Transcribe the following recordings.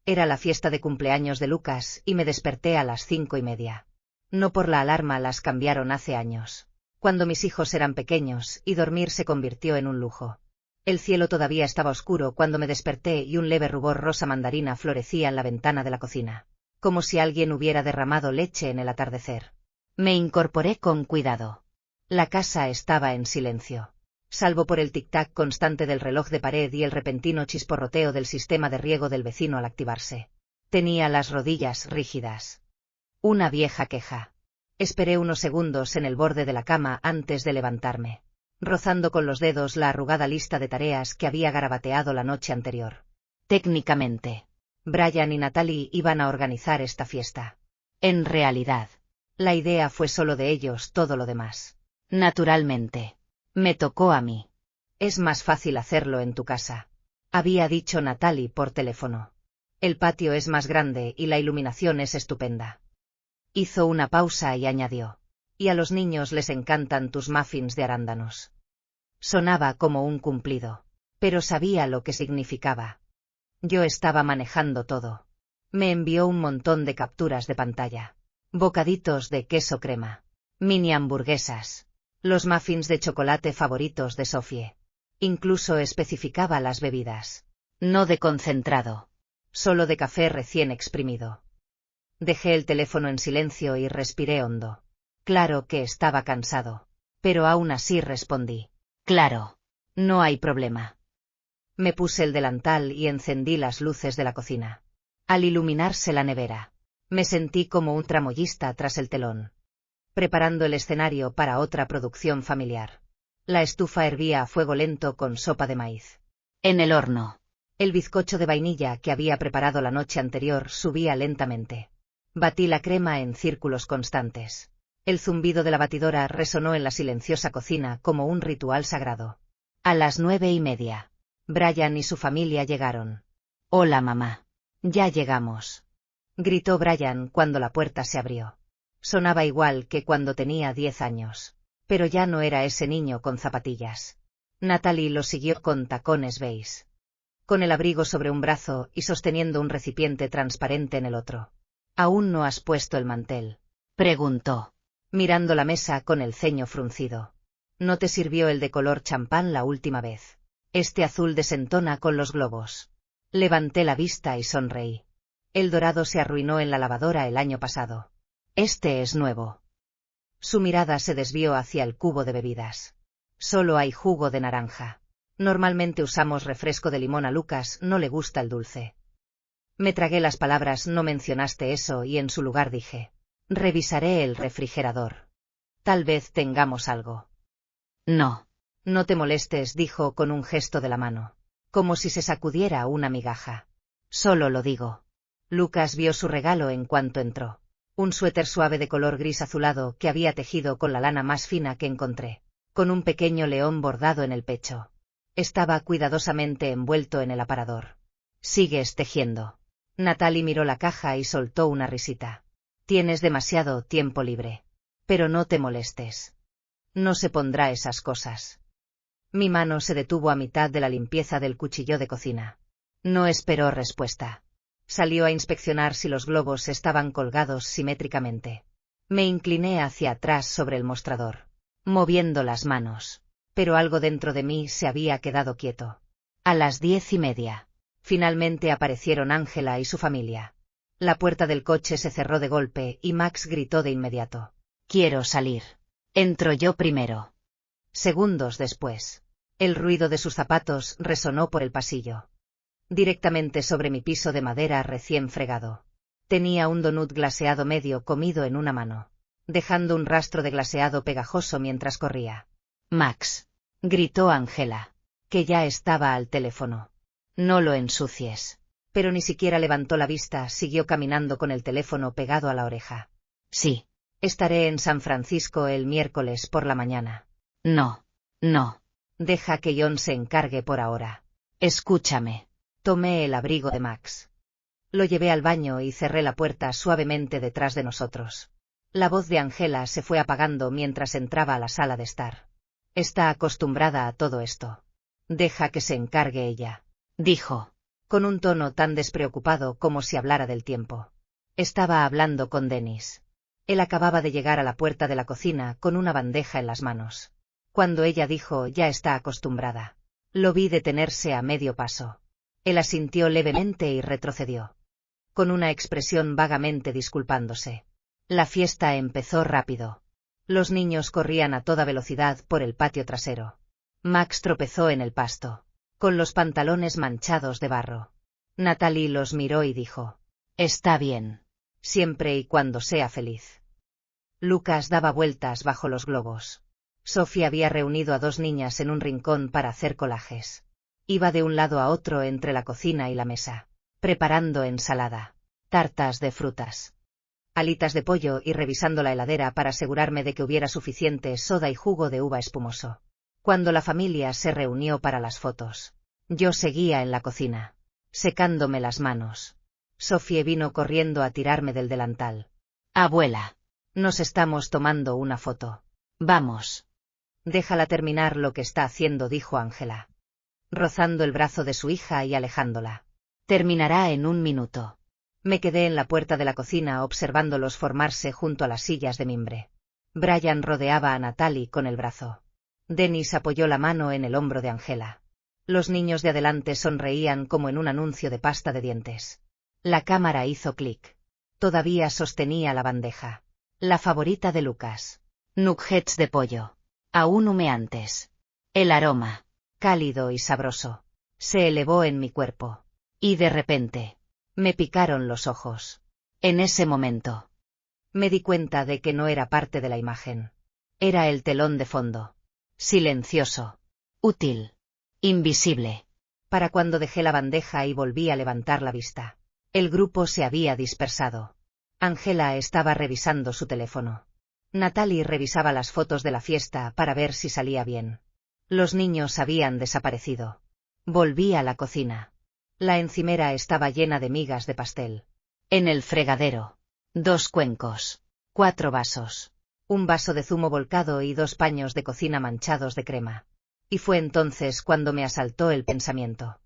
Era la fiesta de cumpleaños de Lucas y me desperté a las 5:30. No por la alarma, las cambiaron hace años, cuando mis hijos eran pequeños y dormir se convirtió en un lujo. El cielo todavía estaba oscuro cuando me desperté y un leve rubor rosa mandarina florecía en la ventana de la cocina, como si alguien hubiera derramado leche en el atardecer. Me incorporé con cuidado. La casa estaba en silencio, salvo por el tic-tac constante del reloj de pared y el repentino chisporroteo del sistema de riego del vecino al activarse. Tenía las rodillas rígidas. Una vieja queja. Esperé unos segundos en el borde de la cama antes de levantarme, rozando con los dedos la arrugada lista de tareas que había garabateado la noche anterior. Técnicamente, Brian y Natalie iban a organizar esta fiesta. En realidad, la idea fue solo de ellos, todo lo demás. Naturalmente, me tocó a mí. Es más fácil hacerlo en tu casa, había dicho Natalie por teléfono. El patio es más grande y la iluminación es estupenda. Hizo una pausa y añadió: y a los niños les encantan tus muffins de arándanos. Sonaba como un cumplido, pero sabía lo que significaba. Yo estaba manejando todo. Me envió un montón de capturas de pantalla. Bocaditos de queso crema. Mini hamburguesas. Los muffins de chocolate favoritos de Sophie. Incluso especificaba las bebidas. No de concentrado. Solo de café recién exprimido. Dejé el teléfono en silencio y respiré hondo. Claro que estaba cansado, pero aún así respondí: claro, no hay problema. Me puse el delantal y encendí las luces de la cocina. Al iluminarse la nevera, me sentí como un tramoyista tras el telón, preparando el escenario para otra producción familiar. La estufa hervía a fuego lento con sopa de maíz. En el horno, el bizcocho de vainilla que había preparado la noche anterior subía lentamente. Batí la crema en círculos constantes. El zumbido de la batidora resonó en la silenciosa cocina como un ritual sagrado. A las 9:30, Brian y su familia llegaron. «Hola, mamá. Ya llegamos», gritó Brian cuando la puerta se abrió. Sonaba igual que cuando tenía 10 años, pero ya no era ese niño con zapatillas. Natalie lo siguió con tacones beige, con el abrigo sobre un brazo y sosteniendo un recipiente transparente en el otro. «¿Aún no has puesto el mantel?», preguntó, mirando la mesa con el ceño fruncido. «¿No te sirvió el de color champán la última vez? Este azul desentona con los globos». Levanté la vista y sonreí. El dorado se arruinó en la lavadora el año pasado. Este es nuevo. Su mirada se desvió hacia el cubo de bebidas. Solo hay jugo de naranja. Normalmente usamos refresco de limón, a Lucas no le gusta el dulce. Me tragué las palabras, no mencionaste eso, y en su lugar dije: revisaré el refrigerador. Tal vez tengamos algo. No. No te molestes, dijo con un gesto de la mano, como si se sacudiera una migaja. Solo lo digo. Lucas vio su regalo en cuanto entró. Un suéter suave de color gris azulado que había tejido con la lana más fina que encontré, con un pequeño león bordado en el pecho. Estaba cuidadosamente envuelto en el aparador. ¿Sigues tejiendo? Natalie miró la caja y soltó una risita. Tienes demasiado tiempo libre. Pero no te molestes. No se pondrá esas cosas. Mi mano se detuvo a mitad de la limpieza del cuchillo de cocina. No esperó respuesta. Salió a inspeccionar si los globos estaban colgados simétricamente. Me incliné hacia atrás sobre el mostrador, moviendo las manos, pero algo dentro de mí se había quedado quieto. A las 10:30, finalmente aparecieron Ángela y su familia. La puerta del coche se cerró de golpe y Max gritó de inmediato: «Quiero salir». Entró yo primero. Segundos después, el ruido de sus zapatos resonó por el pasillo, directamente sobre mi piso de madera recién fregado. Tenía un donut glaseado medio comido en una mano, dejando un rastro de glaseado pegajoso mientras corría. «Max», gritó Ángela, que ya estaba al teléfono. «No lo ensucies». Pero ni siquiera levantó la vista, siguió caminando con el teléfono pegado a la oreja. «Sí. Estaré en San Francisco el miércoles por la mañana». «No. No. Deja que John se encargue por ahora. Escúchame». Tomé el abrigo de Max. Lo llevé al baño y cerré la puerta suavemente detrás de nosotros. La voz de Ángela se fue apagando mientras entraba a la sala de estar. «Está acostumbrada a todo esto. Deja que se encargue ella», dijo. con un tono tan despreocupado como si hablara del tiempo. Estaba hablando con Dennis. Él acababa de llegar a la puerta de la cocina con una bandeja en las manos. Cuando ella dijo «ya está acostumbrada», lo vi detenerse a medio paso. Él asintió levemente y retrocedió, con una expresión vagamente disculpándose. La fiesta empezó rápido. Los niños corrían a toda velocidad por el patio trasero. Max tropezó en el pasto, con los pantalones manchados de barro. Natalie los miró y dijo: «Está bien, siempre y cuando sea feliz». Lucas daba vueltas bajo los globos. Sophie había reunido a 2 niñas en un rincón para hacer collages. Iba de un lado a otro entre la cocina y la mesa, preparando ensalada, tartas de frutas, alitas de pollo y revisando la heladera para asegurarme de que hubiera suficiente soda y jugo de uva espumoso. Cuando la familia se reunió para las fotos, yo seguía en la cocina, secándome las manos. Sophie vino corriendo a tirarme del delantal. «Abuela, nos estamos tomando una foto. Vamos». «Déjala terminar lo que está haciendo», dijo Ángela, rozando el brazo de su hija y alejándola. «Terminará en un minuto». Me quedé en la puerta de la cocina observándolos formarse junto a las sillas de mimbre. Brian rodeaba a Natalie con el brazo. Dennis apoyó la mano en el hombro de Ángela. Los niños de adelante sonreían como en un anuncio de pasta de dientes. La cámara hizo clic. Todavía sostenía la bandeja. La favorita de Lucas. Nuggets de pollo. Aún humeantes. El aroma, cálido y sabroso, se elevó en mi cuerpo. Y de repente, me picaron los ojos. En ese momento, me di cuenta de que no era parte de la imagen. Era el telón de fondo. Silencioso. Útil. Invisible. Para cuando dejé la bandeja y volví a levantar la vista, el grupo se había dispersado. Ángela estaba revisando su teléfono. Natalie revisaba las fotos de la fiesta para ver si salía bien. Los niños habían desaparecido. Volví a la cocina. La encimera estaba llena de migas de pastel. En el fregadero, 2 cuencos, 4 vasos, un vaso de zumo volcado y 2 paños de cocina manchados de crema. Y fue entonces cuando me asaltó el pensamiento.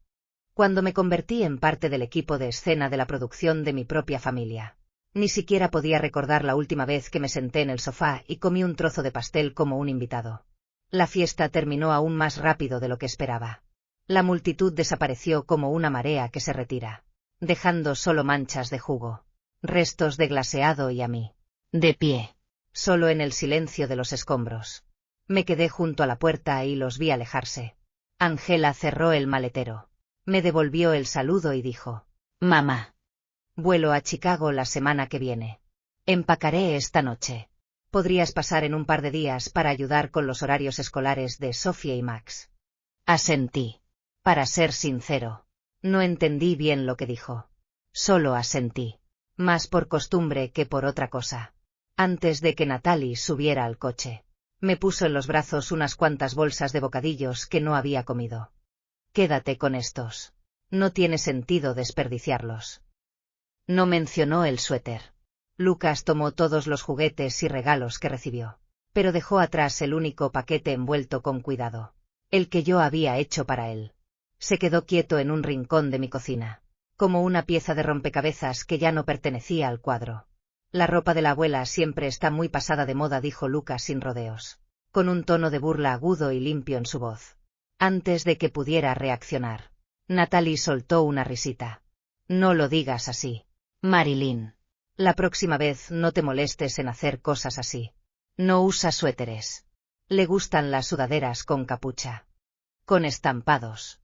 Cuando me convertí en parte del equipo de escena de la producción de mi propia familia. Ni siquiera podía recordar la última vez que me senté en el sofá y comí un trozo de pastel como un invitado. La fiesta terminó aún más rápido de lo que esperaba. La multitud desapareció como una marea que se retira, dejando solo manchas de jugo, restos de glaseado y a mí, de pie, solo en el silencio de los escombros. Me quedé junto a la puerta y los vi alejarse. Ángela cerró el maletero. Me devolvió el saludo y dijo: «Mamá, vuelo a Chicago la semana que viene. Empacaré esta noche. Podrías pasar en un par de días para ayudar con los horarios escolares de Sophie y Max». Asentí. Para ser sincero, no entendí bien lo que dijo. Solo asentí, más por costumbre que por otra cosa. Antes de que Natalie subiera al coche, me puso en los brazos unas cuantas bolsas de bocadillos que no había comido. «Quédate con estos. No tiene sentido desperdiciarlos». No mencionó el suéter. Lucas tomó todos los juguetes y regalos que recibió, pero dejó atrás el único paquete envuelto con cuidado, el que yo había hecho para él. Se quedó quieto en un rincón de mi cocina, como una pieza de rompecabezas que ya no pertenecía al cuadro. «La ropa de la abuela siempre está muy pasada de moda», dijo Lucas sin rodeos, con un tono de burla agudo y limpio en su voz. Antes de que pudiera reaccionar, Natalie soltó una risita. «No lo digas así, Marilyn. La próxima vez no te molestes en hacer cosas así. No usa suéteres. Le gustan las sudaderas con capucha, con estampados».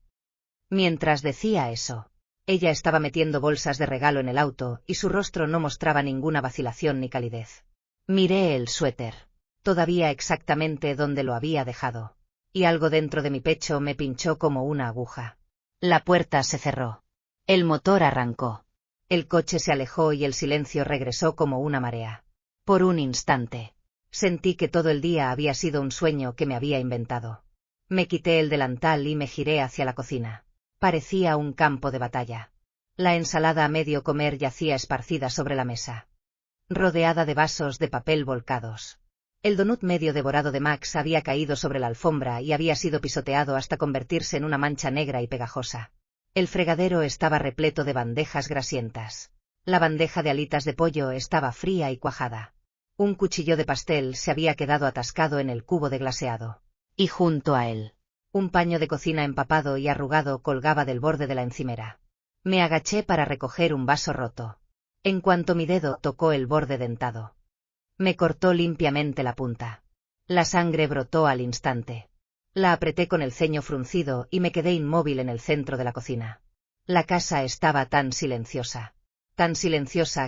Mientras decía eso, ella estaba metiendo bolsas de regalo en el auto y su rostro no mostraba ninguna vacilación ni calidez. Miré el suéter, todavía exactamente donde lo había dejado, y algo dentro de mi pecho me pinchó como una aguja. La puerta se cerró. El motor arrancó. El coche se alejó y el silencio regresó como una marea. Por un instante, sentí que todo el día había sido un sueño que me había inventado. Me quité el delantal y me giré hacia la cocina. Parecía un campo de batalla. La ensalada a medio comer yacía esparcida sobre la mesa, rodeada de vasos de papel volcados. El donut medio devorado de Max había caído sobre la alfombra y había sido pisoteado hasta convertirse en una mancha negra y pegajosa. El fregadero estaba repleto de bandejas grasientas. La bandeja de alitas de pollo estaba fría y cuajada. Un cuchillo de pastel se había quedado atascado en el cubo de glaseado. Y junto a él, un paño de cocina empapado y arrugado colgaba del borde de la encimera. Me agaché para recoger un vaso roto. En cuanto mi dedo tocó el borde dentado, me cortó limpiamente la punta. La sangre brotó al instante. La apreté con el ceño fruncido y me quedé inmóvil en el centro de la cocina. La casa estaba tan silenciosa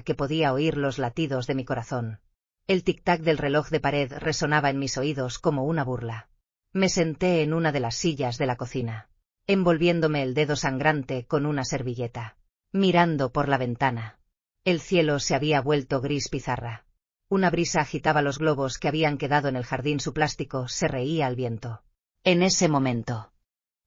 que podía oír los latidos de mi corazón. El tic-tac del reloj de pared resonaba en mis oídos como una burla. Me senté en una de las sillas de la cocina, envolviéndome el dedo sangrante con una servilleta, mirando por la ventana. El cielo se había vuelto gris pizarra. Una brisa agitaba los globos que habían quedado en el jardín, su plástico se reía al viento. En ese momento,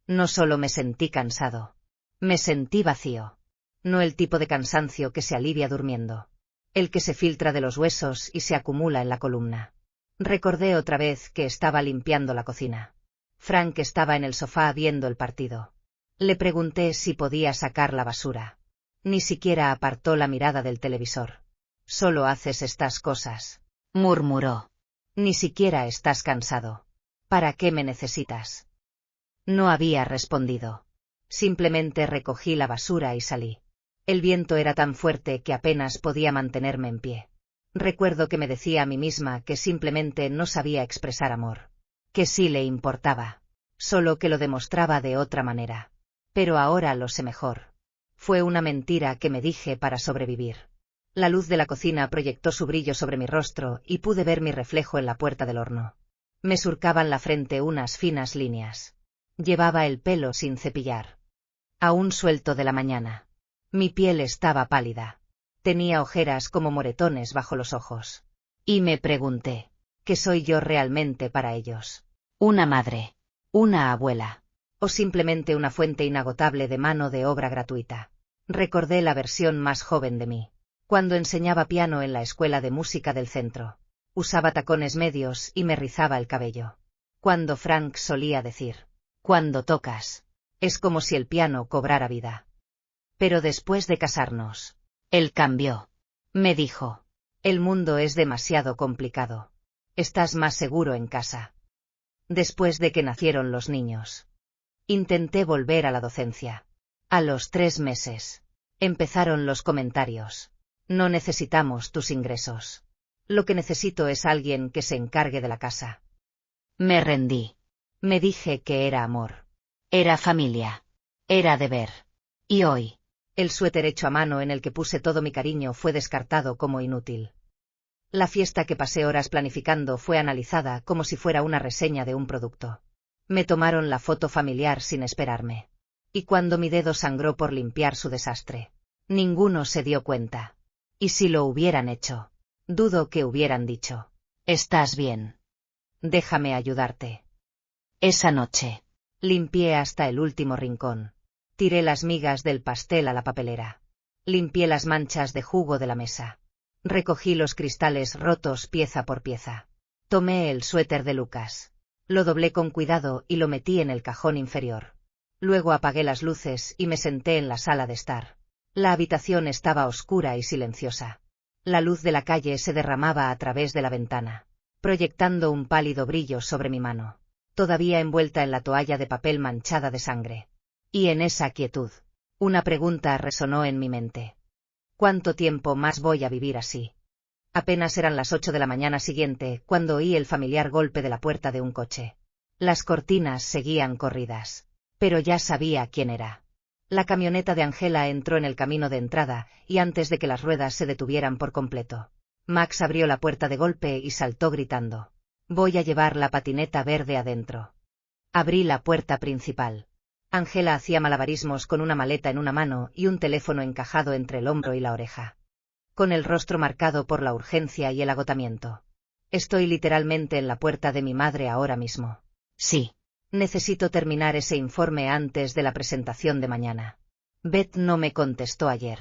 no solo me sentí cansado, me sentí vacío. No el tipo de cansancio que se alivia durmiendo, el que se filtra de los huesos y se acumula en la columna. Recordé otra vez que estaba limpiando la cocina. Frank estaba en el sofá viendo el partido. Le pregunté si podía sacar la basura. Ni siquiera apartó la mirada del televisor. Solo haces estas cosas, murmuró. Ni siquiera estás cansado. ¿Para qué me necesitas? No había respondido. Simplemente recogí la basura y salí. El viento era tan fuerte que apenas podía mantenerme en pie. Recuerdo que me decía a mí misma que simplemente no sabía expresar amor. Que sí le importaba. Solo que lo demostraba de otra manera. Pero ahora lo sé mejor. Fue una mentira que me dije para sobrevivir. La luz de la cocina proyectó su brillo sobre mi rostro y pude ver mi reflejo en la puerta del horno. Me surcaban la frente unas finas líneas. Llevaba el pelo sin cepillar. Aún suelto de la mañana. Mi piel estaba pálida. Tenía ojeras como moretones bajo los ojos. Y me pregunté, ¿qué soy yo realmente para ellos? ¿Una madre? ¿Una abuela? ¿O simplemente una fuente inagotable de mano de obra gratuita? Recordé la versión más joven de mí, cuando enseñaba piano en la escuela de música del centro. Usaba tacones medios y me rizaba el cabello. Cuando Frank solía decir, cuando tocas, es como si el piano cobrara vida. Pero después de casarnos, él cambió. Me dijo, el mundo es demasiado complicado. Estás más seguro en casa. Después de que nacieron los niños, intenté volver a la docencia. A los 3 meses, empezaron los comentarios. No necesitamos tus ingresos. Lo que necesito es alguien que se encargue de la casa. Me rendí. Me dije que era amor. Era familia. Era deber. Y hoy, el suéter hecho a mano en el que puse todo mi cariño fue descartado como inútil. La fiesta que pasé horas planificando fue analizada como si fuera una reseña de un producto. Me tomaron la foto familiar sin esperarme. Y cuando mi dedo sangró por limpiar su desastre, ninguno se dio cuenta. Y si lo hubieran hecho, dudo que hubieran dicho, ¿estás bien? Déjame ayudarte. Esa noche, limpié hasta el último rincón. Tiré las migas del pastel a la papelera. Limpié las manchas de jugo de la mesa. Recogí los cristales rotos pieza por pieza. Tomé el suéter de Lucas. Lo doblé con cuidado y lo metí en el cajón inferior. Luego apagué las luces y me senté en la sala de estar. La habitación estaba oscura y silenciosa. La luz de la calle se derramaba a través de la ventana, proyectando un pálido brillo sobre mi mano, todavía envuelta en la toalla de papel manchada de sangre. Y en esa quietud, una pregunta resonó en mi mente. ¿Cuánto tiempo más voy a vivir así? Apenas eran las 8 de la mañana siguiente cuando oí el familiar golpe de la puerta de un coche. Las cortinas seguían corridas, pero ya sabía quién era. La camioneta de Angela entró en el camino de entrada, y antes de que las ruedas se detuvieran por completo, Max abrió la puerta de golpe y saltó gritando, «Voy a llevar la patineta verde adentro». Abrí la puerta principal. Angela hacía malabarismos con una maleta en una mano y un teléfono encajado entre el hombro y la oreja. Con el rostro marcado por la urgencia y el agotamiento. «Estoy literalmente en la puerta de mi madre ahora mismo». «Sí. Necesito terminar ese informe antes de la presentación de mañana». Beth no me contestó ayer.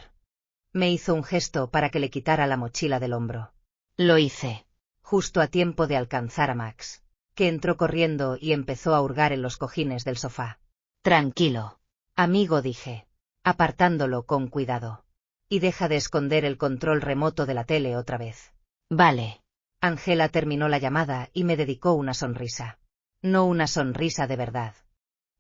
Me hizo un gesto para que le quitara la mochila del hombro. Lo hice, justo a tiempo de alcanzar a Max, que entró corriendo y empezó a hurgar en los cojines del sofá. «Tranquilo, amigo», dije. apartándolo con cuidado. Y deja de esconder el control remoto de la tele otra vez. Vale. Angela terminó la llamada y me dedicó una sonrisa. No una sonrisa de verdad.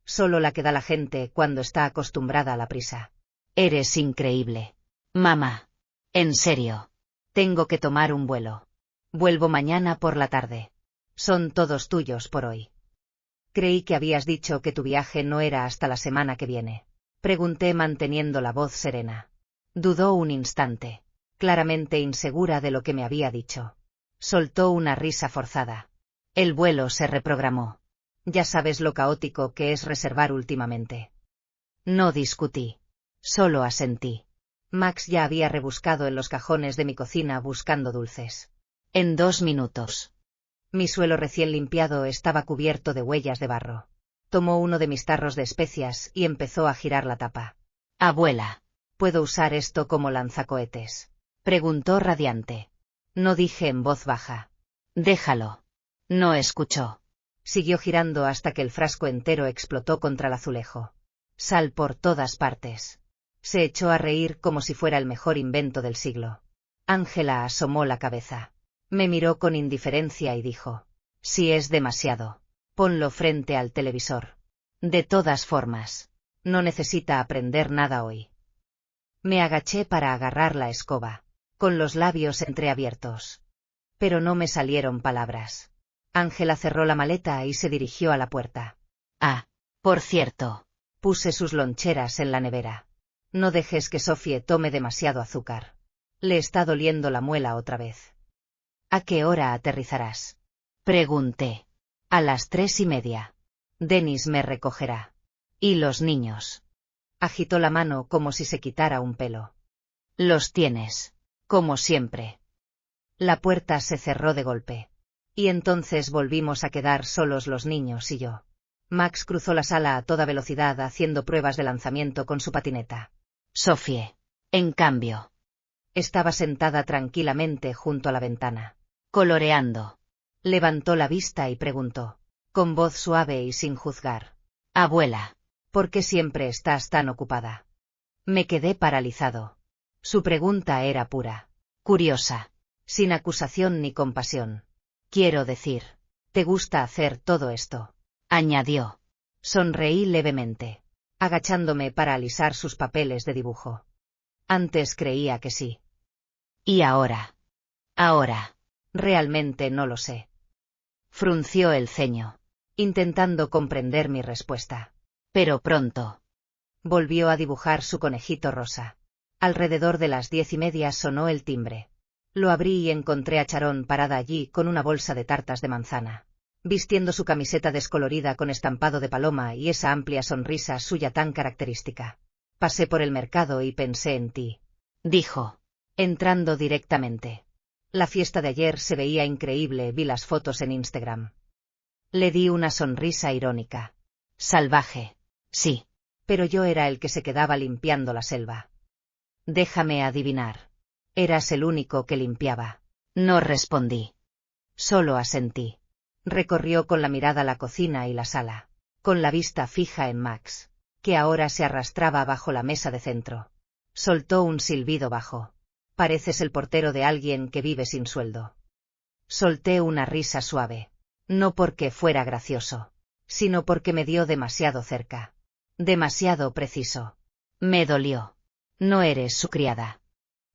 Solo la que da la gente cuando está acostumbrada a la prisa. Eres increíble. Mamá. En serio. Tengo que tomar un vuelo. Vuelvo mañana por la tarde. Son todos tuyos por hoy. Creí que habías dicho que tu viaje no era hasta la semana que viene. Pregunté manteniendo la voz serena. Dudó un instante, claramente insegura de lo que me había dicho. Soltó una risa forzada. El vuelo se reprogramó. Ya sabes lo caótico que es reservar últimamente. No discutí. Solo asentí. Max ya había rebuscado en los cajones de mi cocina buscando dulces. En 2 minutos. Mi suelo recién limpiado estaba cubierto de huellas de barro. Tomó uno de mis tarros de especias y empezó a girar la tapa. Abuela. ¿Puedo usar esto como lanzacohetes?, preguntó radiante. No dije en voz baja. Déjalo. No escuchó. Siguió girando hasta que el frasco entero explotó contra el azulejo. Sal por todas partes. Se echó a reír como si fuera el mejor invento del siglo. Ángela asomó la cabeza. Me miró con indiferencia y dijo: si es demasiado, ponlo frente al televisor. De todas formas, no necesita aprender nada hoy. Me agaché para agarrar la escoba, con los labios entreabiertos. Pero no me salieron palabras. Ángela cerró la maleta y se dirigió a la puerta. Ah, por cierto. Puse sus loncheras en la nevera. No dejes que Sofie tome demasiado azúcar. Le está doliendo la muela otra vez. ¿A qué hora aterrizarás?, pregunté. A las 3:30. Denis me recogerá. ¿Y los niños? Agitó la mano como si se quitara un pelo. Los tienes, como siempre. La puerta se cerró de golpe. Y entonces volvimos a quedar solos los niños y yo. Max cruzó la sala a toda velocidad haciendo pruebas de lanzamiento con su patineta. Sofie, en cambio, estaba sentada tranquilamente junto a la ventana. Coloreando. Levantó la vista y preguntó, con voz suave y sin juzgar. Abuela. ¿Por qué siempre estás tan ocupada? Me quedé paralizado. Su pregunta era pura. Curiosa. Sin acusación ni compasión. Quiero decir, ¿te gusta hacer todo esto?, añadió. Sonreí levemente, agachándome para alisar sus papeles de dibujo. Antes creía que sí. ¿Y ahora? Ahora. Realmente no lo sé. Frunció el ceño, intentando comprender mi respuesta. Pero pronto. Volvió a dibujar su conejito rosa. Alrededor de las 10:30 sonó el timbre. Lo abrí y encontré a Sharon parada allí con una bolsa de tartas de manzana, vistiendo su camiseta descolorida con estampado de paloma y esa amplia sonrisa suya tan característica. Pasé por el mercado y pensé en ti, dijo, entrando directamente. La fiesta de ayer se veía increíble, vi las fotos en Instagram. Le di una sonrisa irónica. Salvaje. Sí. Pero yo era el que se quedaba limpiando la selva. Déjame adivinar. Eras el único que limpiaba. No respondí. Solo asentí. Recorrió con la mirada la cocina y la sala, con la vista fija en Max, que ahora se arrastraba bajo la mesa de centro. Soltó un silbido bajo. Pareces el portero de alguien que vive sin sueldo. Solté una risa suave. No porque fuera gracioso, sino porque me dio demasiado cerca. Demasiado preciso. Me dolió. No eres su criada.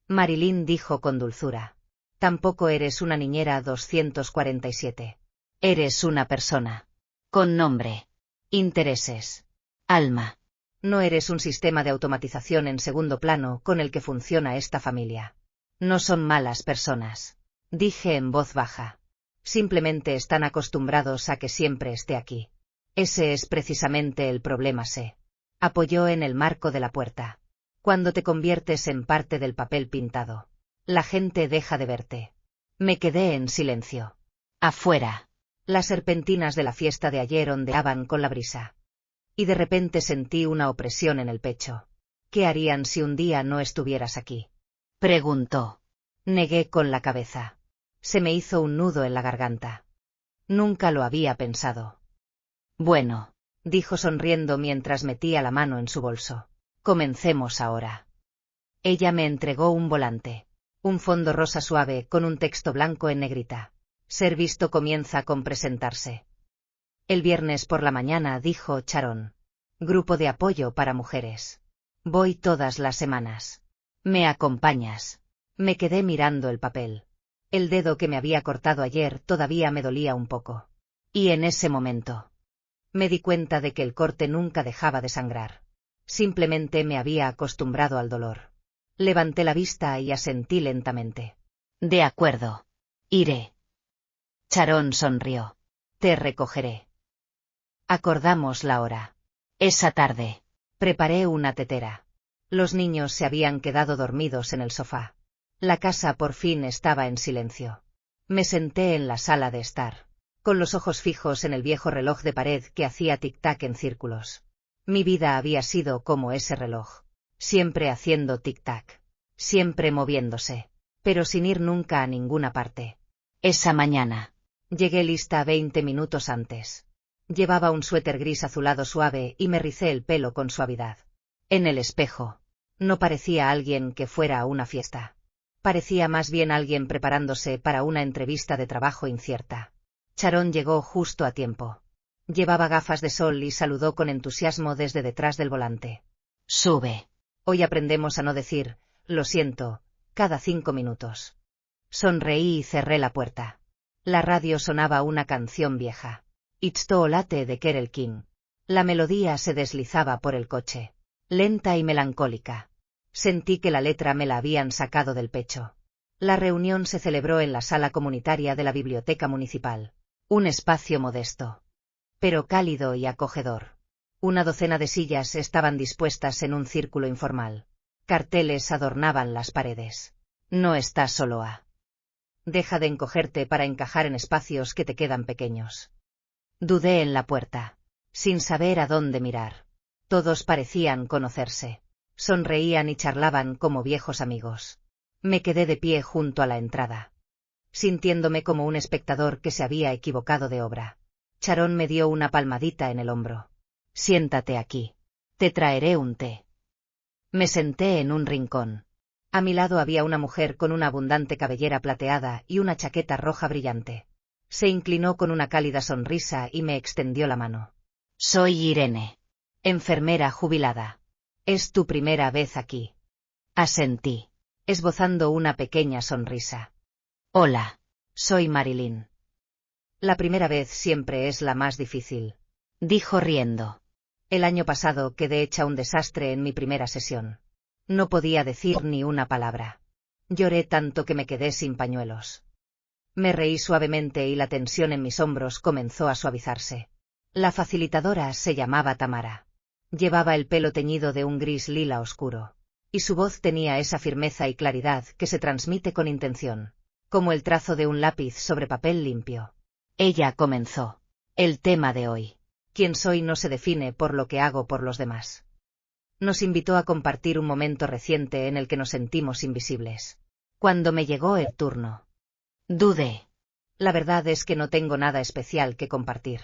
Marilyn dijo con dulzura. Tampoco eres una niñera 247. Eres una persona. Con nombre. Intereses. Alma. No eres un sistema de automatización en segundo plano con el que funciona esta familia. No son malas personas, dije en voz baja. Simplemente están acostumbrados a que siempre esté aquí. Ese es precisamente el problema, se apoyó en el marco de la puerta. Cuando te conviertes en parte del papel pintado, la gente deja de verte. Me quedé en silencio. Afuera, las serpentinas de la fiesta de ayer ondeaban con la brisa. Y de repente sentí una opresión en el pecho. ¿Qué harían si un día no estuvieras aquí?, preguntó. Negué con la cabeza. Se me hizo un nudo en la garganta. Nunca lo había pensado. Bueno, dijo sonriendo mientras metía la mano en su bolso. Comencemos ahora. Ella me entregó un volante. Un fondo rosa suave con un texto blanco en negrita. Ser visto comienza con presentarse. El viernes por la mañana, dijo Sharon. Grupo de apoyo para mujeres. Voy todas las semanas. ¿Me acompañas? Me quedé mirando el papel. El dedo que me había cortado ayer todavía me dolía un poco. Y en ese momento me di cuenta de que el corte nunca dejaba de sangrar. Simplemente me había acostumbrado al dolor. Levanté la vista y asentí lentamente. De acuerdo. Iré. Sharon sonrió. Te recogeré. Acordamos la hora. Esa tarde. Preparé una tetera. Los niños se habían quedado dormidos en el sofá. La casa por fin estaba en silencio. Me senté en la sala de estar, con los ojos fijos en el viejo reloj de pared que hacía tic-tac en círculos. Mi vida había sido como ese reloj. Siempre haciendo tic-tac. Siempre moviéndose. Pero sin ir nunca a ninguna parte. Esa mañana. Llegué lista 20 minutos antes. Llevaba un suéter gris azulado suave y me ricé el pelo con suavidad. En el espejo. No parecía alguien que fuera a una fiesta. Parecía más bien alguien preparándose para una entrevista de trabajo incierta. Sharon llegó justo a tiempo. Llevaba gafas de sol y saludó con entusiasmo desde detrás del volante. Sube. Hoy aprendemos a no decir, lo siento, cada 5 minutos. Sonreí y cerré la puerta. La radio sonaba una canción vieja. It's Too Late de Kerel King. La melodía se deslizaba por el coche. Lenta y melancólica. Sentí que la letra me la habían sacado del pecho. La reunión se celebró en la sala comunitaria de la biblioteca municipal. Un espacio modesto, pero cálido y acogedor. Una docena de sillas estaban dispuestas en un círculo informal. Carteles adornaban las paredes. No estás solo a. Deja de encogerte para encajar en espacios que te quedan pequeños. Dudé en la puerta, sin saber a dónde mirar. Todos parecían conocerse. Sonreían y charlaban como viejos amigos. Me quedé de pie junto a la entrada, sintiéndome como un espectador que se había equivocado de obra. Sharon me dio una palmadita en el hombro. Siéntate aquí. Te traeré un té. Me senté en un rincón. A mi lado había una mujer con una abundante cabellera plateada y una chaqueta roja brillante. Se inclinó con una cálida sonrisa y me extendió la mano. Soy Irene. Enfermera jubilada. ¿Es tu primera vez aquí? Asentí, esbozando una pequeña sonrisa. Hola. Soy Marilyn. La primera vez siempre es la más difícil, dijo riendo. El año pasado quedé hecha un desastre en mi primera sesión. No podía decir ni una palabra. Lloré tanto que me quedé sin pañuelos. Me reí suavemente y la tensión en mis hombros comenzó a suavizarse. La facilitadora se llamaba Tamara. Llevaba el pelo teñido de un gris lila oscuro. Y su voz tenía esa firmeza y claridad que se transmite con intención, como el trazo de un lápiz sobre papel limpio. Ella comenzó. El tema de hoy. Quién soy no se define por lo que hago por los demás. Nos invitó a compartir un momento reciente en el que nos sentimos invisibles. Cuando me llegó el turno, dudé. La verdad es que no tengo nada especial que compartir.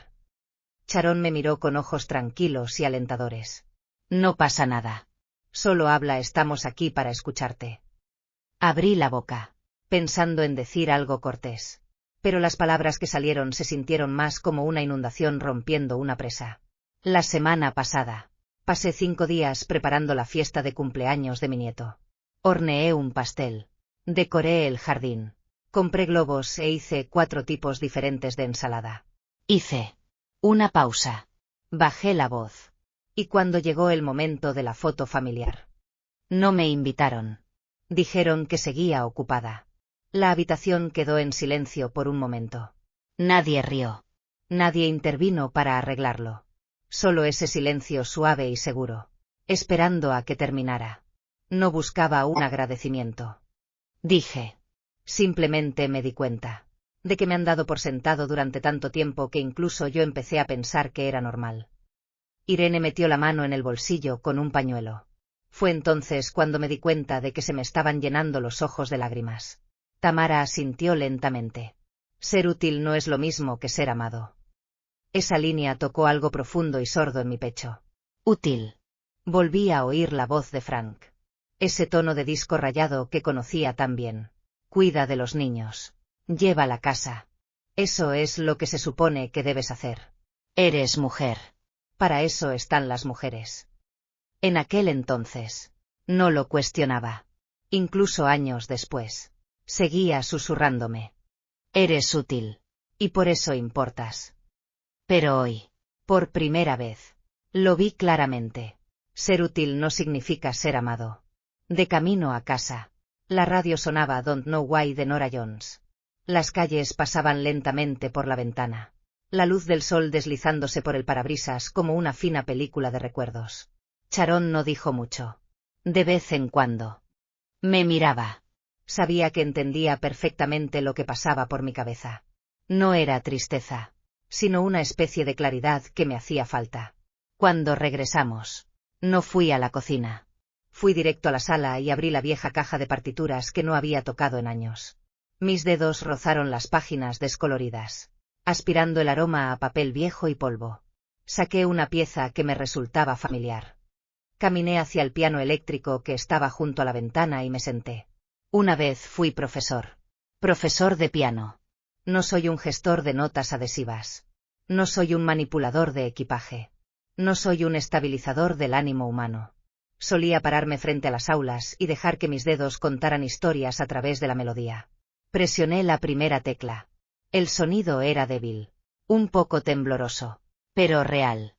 Sharon me miró con ojos tranquilos y alentadores. No pasa nada. Solo habla, estamos aquí para escucharte. Abrí la boca, pensando en decir algo cortés. Pero las palabras que salieron se sintieron más como una inundación rompiendo una presa. La semana pasada, pasé 5 días preparando la fiesta de cumpleaños de mi nieto. Horneé un pastel. Decoré el jardín. Compré globos e hice 4 tipos diferentes de ensalada. Hice una pausa. Bajé la voz. Y cuando llegó el momento de la foto familiar, no me invitaron. Dijeron que seguía ocupada. La habitación quedó en silencio por un momento. Nadie rió. Nadie intervino para arreglarlo. Solo ese silencio suave y seguro, esperando a que terminara. No buscaba un agradecimiento. Dije. Simplemente me di cuenta de que me han dado por sentado durante tanto tiempo que incluso yo empecé a pensar que era normal. Irene metió la mano en el bolsillo con un pañuelo. Fue entonces cuando me di cuenta de que se me estaban llenando los ojos de lágrimas. Tamara asintió lentamente. Ser útil no es lo mismo que ser amado. Esa línea tocó algo profundo y sordo en mi pecho. Útil. Volví a oír la voz de Frank. Ese tono de disco rayado que conocía tan bien. Cuida de los niños. Lleva la casa. Eso es lo que se supone que debes hacer. Eres mujer. Para eso están las mujeres. En aquel entonces. No lo cuestionaba. Incluso años después. Seguía susurrándome. Eres útil. Y por eso importas. Pero hoy. Por primera vez. Lo vi claramente. Ser útil no significa ser amado. De camino a casa. La radio sonaba Don't Know Why de Norah Jones. Las calles pasaban lentamente por la ventana. La luz del sol deslizándose por el parabrisas como una fina película de recuerdos. Sharon no dijo mucho. De vez en cuando. Me miraba. Sabía que entendía perfectamente lo que pasaba por mi cabeza. No era tristeza, sino una especie de claridad que me hacía falta. Cuando regresamos, no fui a la cocina. Fui directo a la sala y abrí la vieja caja de partituras que no había tocado en años. Mis dedos rozaron las páginas descoloridas, aspirando el aroma a papel viejo y polvo. Saqué una pieza que me resultaba familiar. Caminé hacia el piano eléctrico que estaba junto a la ventana y me senté. Una vez fui profesor. Profesor de piano. No soy un gestor de notas adhesivas. No soy un manipulador de equipaje. No soy un estabilizador del ánimo humano. Solía pararme frente a las aulas y dejar que mis dedos contaran historias a través de la melodía. Presioné la primera tecla. El sonido era débil. Un poco tembloroso. Pero real.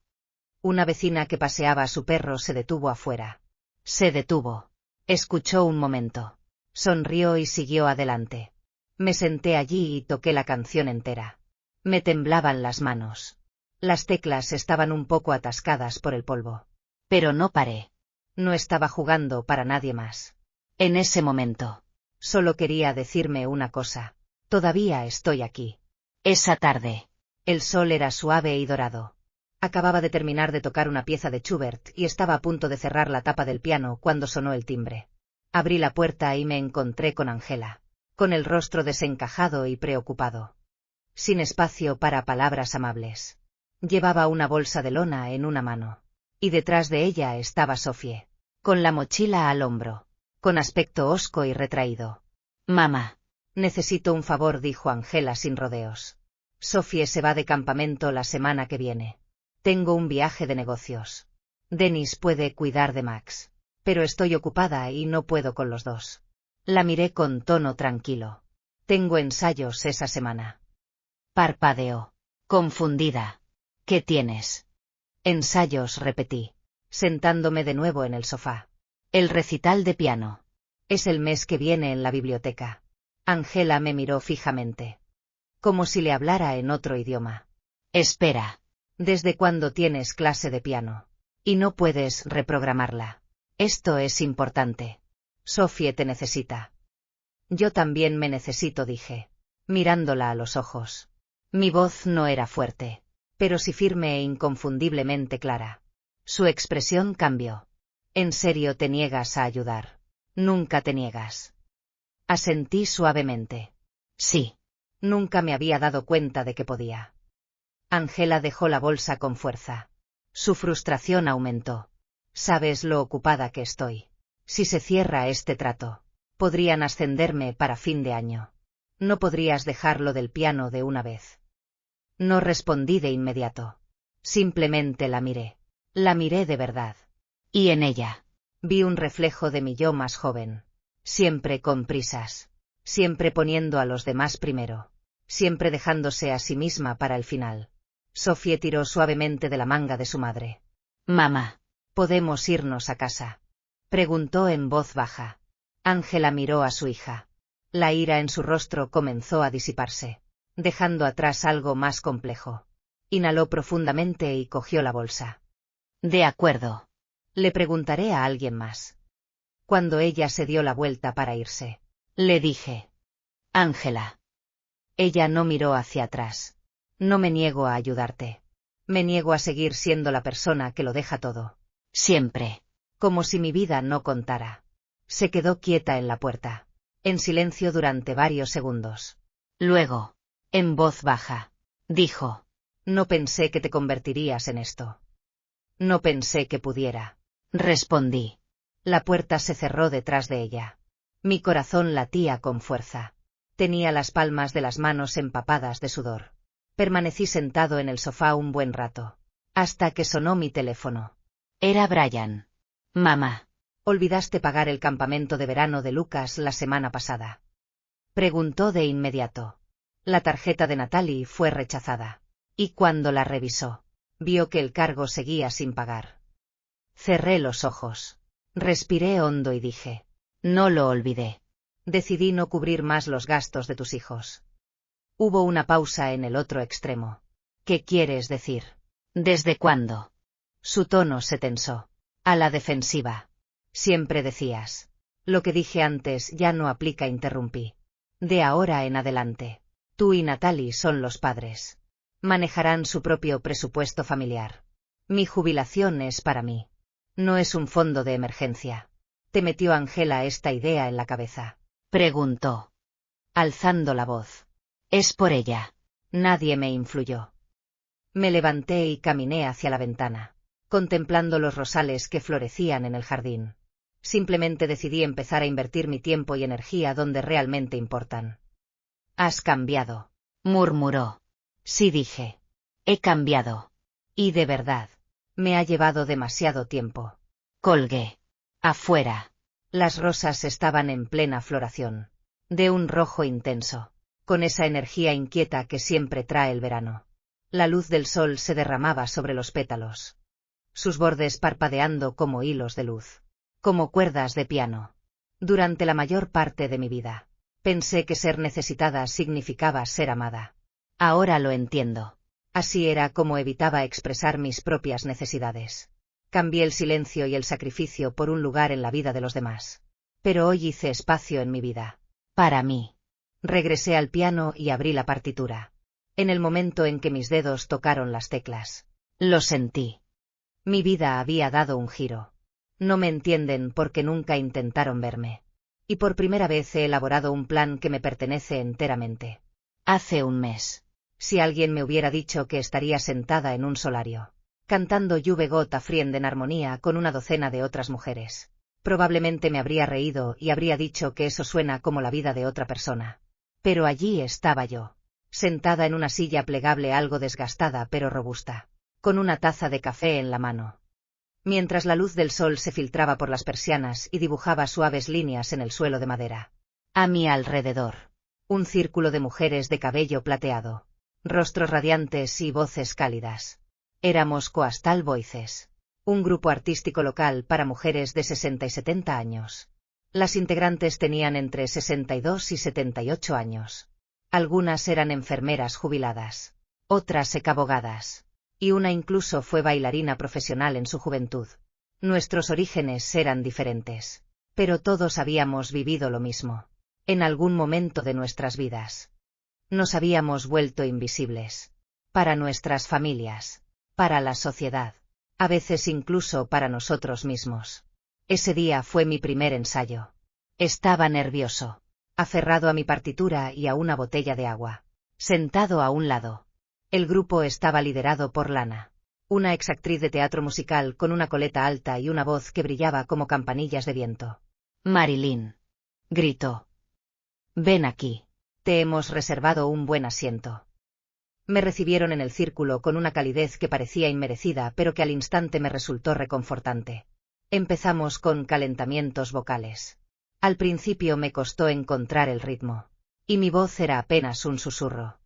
Una vecina que paseaba a su perro se detuvo afuera. Se detuvo. Escuchó un momento. Sonrió y siguió adelante. Me senté allí y toqué la canción entera. Me temblaban las manos. Las teclas estaban un poco atascadas por el polvo. Pero no paré. No estaba jugando para nadie más. En ese momento. Solo quería decirme una cosa. Todavía estoy aquí. Esa tarde. El sol era suave y dorado. Acababa de terminar de tocar una pieza de Schubert y estaba a punto de cerrar la tapa del piano cuando sonó el timbre. Abrí la puerta y me encontré con Angela, con el rostro desencajado y preocupado. Sin espacio para palabras amables. Llevaba una bolsa de lona en una mano. Y detrás de ella estaba Sophie, con la mochila al hombro, con aspecto hosco y retraído. Mamá. Necesito un favor, dijo Angela sin rodeos. Sophie se va de campamento la semana que viene. Tengo un viaje de negocios. Dennis puede cuidar de Max. Pero estoy ocupada y no puedo con los dos. La miré con tono tranquilo. Tengo ensayos esa semana. Parpadeó. Confundida. ¿Qué tienes? Ensayos, repetí, sentándome de nuevo en el sofá. El recital de piano. Es el mes que viene en la biblioteca. Angela me miró fijamente. Como si le hablara en otro idioma. Espera. ¿Desde cuándo tienes clase de piano? Y no puedes reprogramarla. Esto es importante. Sophie te necesita. Yo también me necesito, dije, mirándola a los ojos. Mi voz no era fuerte, pero sí firme e inconfundiblemente clara. Su expresión cambió. ¿En serio te niegas a ayudar? Nunca te niegas. Asentí suavemente. Sí. Nunca me había dado cuenta de que podía. Angela dejó la bolsa con fuerza. Su frustración aumentó. Sabes lo ocupada que estoy. Si se cierra este trato, podrían ascenderme para fin de año. No podrías dejarlo del piano de una vez. No respondí de inmediato. Simplemente la miré. La miré de verdad. Y en ella vi un reflejo de mi yo más joven. Siempre con prisas. Siempre poniendo a los demás primero. Siempre dejándose a sí misma para el final. Sophie tiró suavemente de la manga de su madre. Mamá. ¿Podemos irnos a casa?, preguntó en voz baja. Angela miró a su hija. La ira en su rostro comenzó a disiparse, dejando atrás algo más complejo. Inhaló profundamente y cogió la bolsa. De acuerdo. Le preguntaré a alguien más. Cuando ella se dio la vuelta para irse, le dije: Angela. Ella no miró hacia atrás. No me niego a ayudarte. Me niego a seguir siendo la persona que lo deja todo. Siempre. Como si mi vida no contara. Se quedó quieta en la puerta, en silencio durante varios segundos. Luego, en voz baja, dijo: No pensé que te convertirías en esto. No pensé que pudiera. respondí. La puerta se cerró detrás de ella. Mi corazón latía con fuerza. Tenía las palmas de las manos empapadas de sudor. Permanecí sentado en el sofá un buen rato. Hasta que sonó mi teléfono. Era Brian. Mamá. ¿Olvidaste pagar el campamento de verano de Lucas la semana pasada? Preguntó de inmediato. La tarjeta de Natalie fue rechazada. Y cuando la revisó, vio que el cargo seguía sin pagar. Cerré los ojos. Respiré hondo y dije. No lo olvidé. Decidí no cubrir más los gastos de tus hijos. Hubo una pausa en el otro extremo. ¿Qué quieres decir? ¿Desde cuándo? Su tono se tensó. A la defensiva. Siempre decías. Lo que dije antes ya no aplica, interrumpí. De ahora en adelante. Tú y Natalie son los padres. Manejarán su propio presupuesto familiar. Mi jubilación es para mí. No es un fondo de emergencia. ¿Te metió Angela esta idea en la cabeza? Preguntó, alzando la voz. Es por ella. Nadie me influyó. Me levanté y caminé hacia la ventana, contemplando los rosales que florecían en el jardín. Simplemente decidí empezar a invertir mi tiempo y energía donde realmente importan. Has cambiado, murmuró. Sí, dije. He cambiado. Y de verdad. Me ha llevado demasiado tiempo. Colgué. Afuera. Las rosas estaban en plena floración. De un rojo intenso. Con esa energía inquieta que siempre trae el verano. La luz del sol se derramaba sobre los pétalos. Sus bordes parpadeando como hilos de luz. Como cuerdas de piano. Durante la mayor parte de mi vida, pensé que ser necesitada significaba ser amada. Ahora lo entiendo. Así era como evitaba expresar mis propias necesidades. Cambié el silencio y el sacrificio por un lugar en la vida de los demás. Pero hoy hice espacio en mi vida. Para mí. Regresé al piano y abrí la partitura. En el momento en que mis dedos tocaron las teclas. Lo sentí. Mi vida había dado un giro. No me entienden porque nunca intentaron verme. Y por primera vez he elaborado un plan que me pertenece enteramente. Hace un mes. Si alguien me hubiera dicho que estaría sentada en un solario, cantando Juve Gott Afriend en armonía con una docena de otras mujeres, probablemente me habría reído y habría dicho que eso suena como la vida de otra persona. Pero allí estaba yo, sentada en una silla plegable algo desgastada pero robusta, con una taza de café en la mano. Mientras la luz del sol se filtraba por las persianas y dibujaba suaves líneas en el suelo de madera. A mi alrededor, un círculo de mujeres de cabello plateado. Rostros radiantes y voces cálidas. Éramos Coastal Voices, un grupo artístico local para mujeres de 60 y 70 años. Las integrantes tenían entre 62 y 78 años. Algunas eran enfermeras jubiladas, otras ecabogadas, y una incluso fue bailarina profesional en su juventud. Nuestros orígenes eran diferentes, pero todos habíamos vivido lo mismo, en algún momento de nuestras vidas. Nos habíamos vuelto invisibles. Para nuestras familias. Para la sociedad. A veces incluso para nosotros mismos. Ese día fue mi primer ensayo. Estaba nervioso. Aferrado a mi partitura y a una botella de agua. Sentado a un lado. El grupo estaba liderado por Lana. Una exactriz de teatro musical con una coleta alta y una voz que brillaba como campanillas de viento. Marilyn. Gritó. Ven aquí. Te hemos reservado un buen asiento. Me recibieron en el círculo con una calidez que parecía inmerecida pero que al instante me resultó reconfortante. Empezamos con calentamientos vocales. Al principio me costó encontrar el ritmo. Y mi voz era apenas un susurro.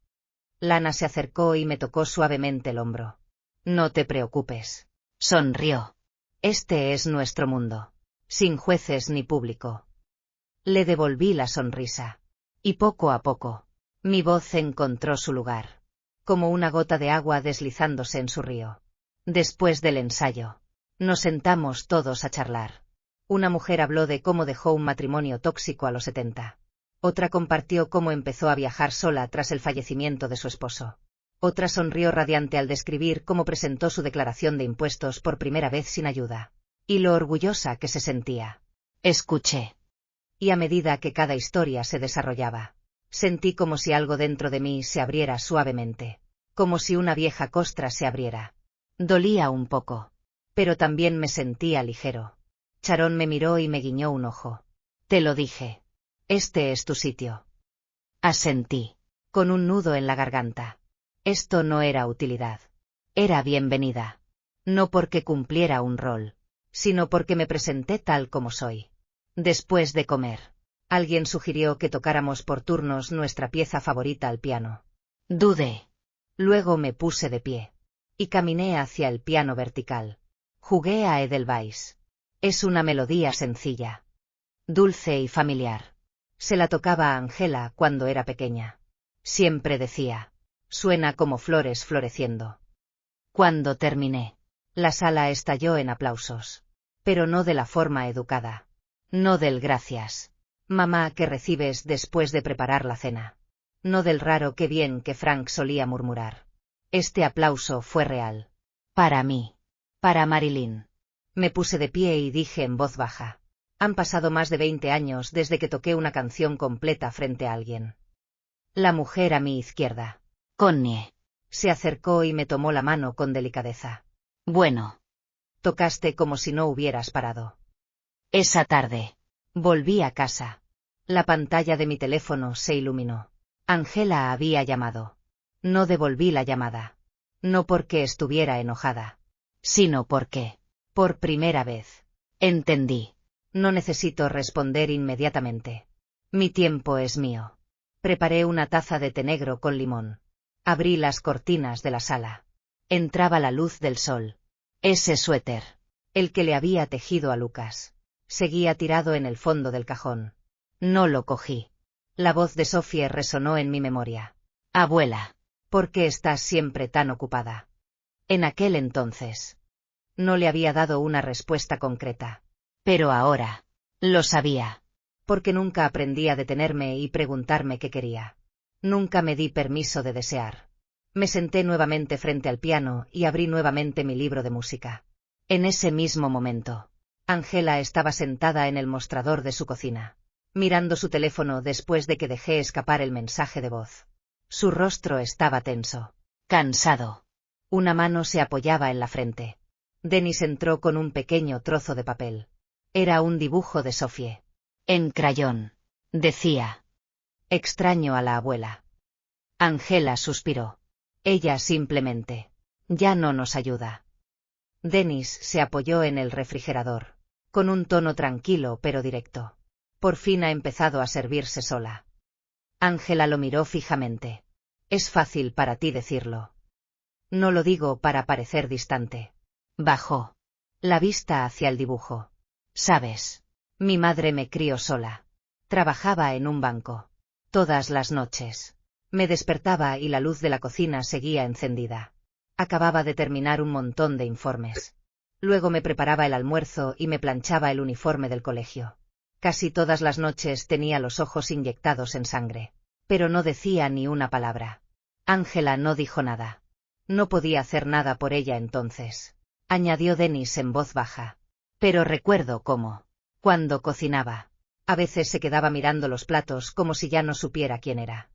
Lana se acercó y me tocó suavemente el hombro. No te preocupes. Sonrió. Este es nuestro mundo. Sin jueces ni público. Le devolví la sonrisa. Y poco a poco, mi voz encontró su lugar, como una gota de agua deslizándose en su río. Después del ensayo, nos sentamos todos a charlar. Una mujer habló de cómo dejó un matrimonio tóxico a los 70. Otra compartió cómo empezó a viajar sola tras el fallecimiento de su esposo. Otra sonrió radiante al describir cómo presentó su declaración de impuestos por primera vez sin ayuda. Y lo orgullosa que se sentía. Escuché. Y a medida que cada historia se desarrollaba, sentí como si algo dentro de mí se abriera suavemente, como si una vieja costra se abriera. Dolía un poco. Pero también me sentía ligero. Sharon me miró y me guiñó un ojo. Te lo dije. Este es tu sitio. Asentí. Con un nudo en la garganta. Esto no era utilidad. Era bienvenida. No porque cumpliera un rol, sino porque me presenté tal como soy. Después de comer, alguien sugirió que tocáramos por turnos nuestra pieza favorita al piano. Dudé. Luego me puse de pie. Y caminé hacia el piano vertical. Jugué a Edelweiss. Es una melodía sencilla. Dulce y familiar. Se la tocaba a Angela cuando era pequeña. Siempre decía, suena como flores floreciendo. Cuando terminé, la sala estalló en aplausos. Pero no de la forma educada. No del gracias, mamá, que recibes después de preparar la cena. No del raro qué bien que Frank solía murmurar. Este aplauso fue real. Para mí. Para Marilyn. Me puse de pie y dije en voz baja. Han pasado más de 20 años desde que toqué una canción completa frente a alguien. La mujer a mi izquierda, Connie. se acercó y me tomó la mano con delicadeza. Bueno. Tocaste como si no hubieras parado. Esa tarde. Volví a casa. La pantalla de mi teléfono se iluminó. Angela había llamado. No devolví la llamada. No porque estuviera enojada, sino porque, por primera vez, entendí. No necesito responder inmediatamente. Mi tiempo es mío. Preparé una taza de té negro con limón. Abrí las cortinas de la sala. Entraba la luz del sol. Ese suéter, el que le había tejido a Lucas, seguía tirado en el fondo del cajón. No lo cogí. La voz de Sophie resonó en mi memoria. Abuela, ¿por qué estás siempre tan ocupada? En aquel entonces, no le había dado una respuesta concreta. Pero ahora, lo sabía. Porque nunca aprendí a detenerme y preguntarme qué quería. Nunca me di permiso de desear. Me senté nuevamente frente al piano y abrí nuevamente mi libro de música. En ese mismo momento, Angela estaba sentada en el mostrador de su cocina, mirando su teléfono después de que dejé escapar el mensaje de voz. Su rostro estaba tenso, cansado. Una mano se apoyaba en la frente. Dennis entró con un pequeño trozo de papel. Era un dibujo de Sophie. En crayón. Decía. Extraño a la abuela. Angela suspiró. Ella simplemente ya no nos ayuda. Dennis se apoyó en el refrigerador, con un tono tranquilo pero directo. Por fin ha empezado a servirse sola. Angela lo miró fijamente. Es fácil para ti decirlo. No lo digo para parecer distante. Bajó la vista hacia el dibujo. Sabes, mi madre me crió sola. Trabajaba en un banco. Todas las noches. Me despertaba y la luz de la cocina seguía encendida. Acababa de terminar un montón de informes. Luego me preparaba el almuerzo y me planchaba el uniforme del colegio. Casi todas las noches tenía los ojos inyectados en sangre. Pero no decía ni una palabra. Angela no dijo nada. No podía hacer nada por ella entonces. Añadió Dennis en voz baja. Pero recuerdo cómo, cuando cocinaba, a veces se quedaba mirando los platos como si ya no supiera quién era.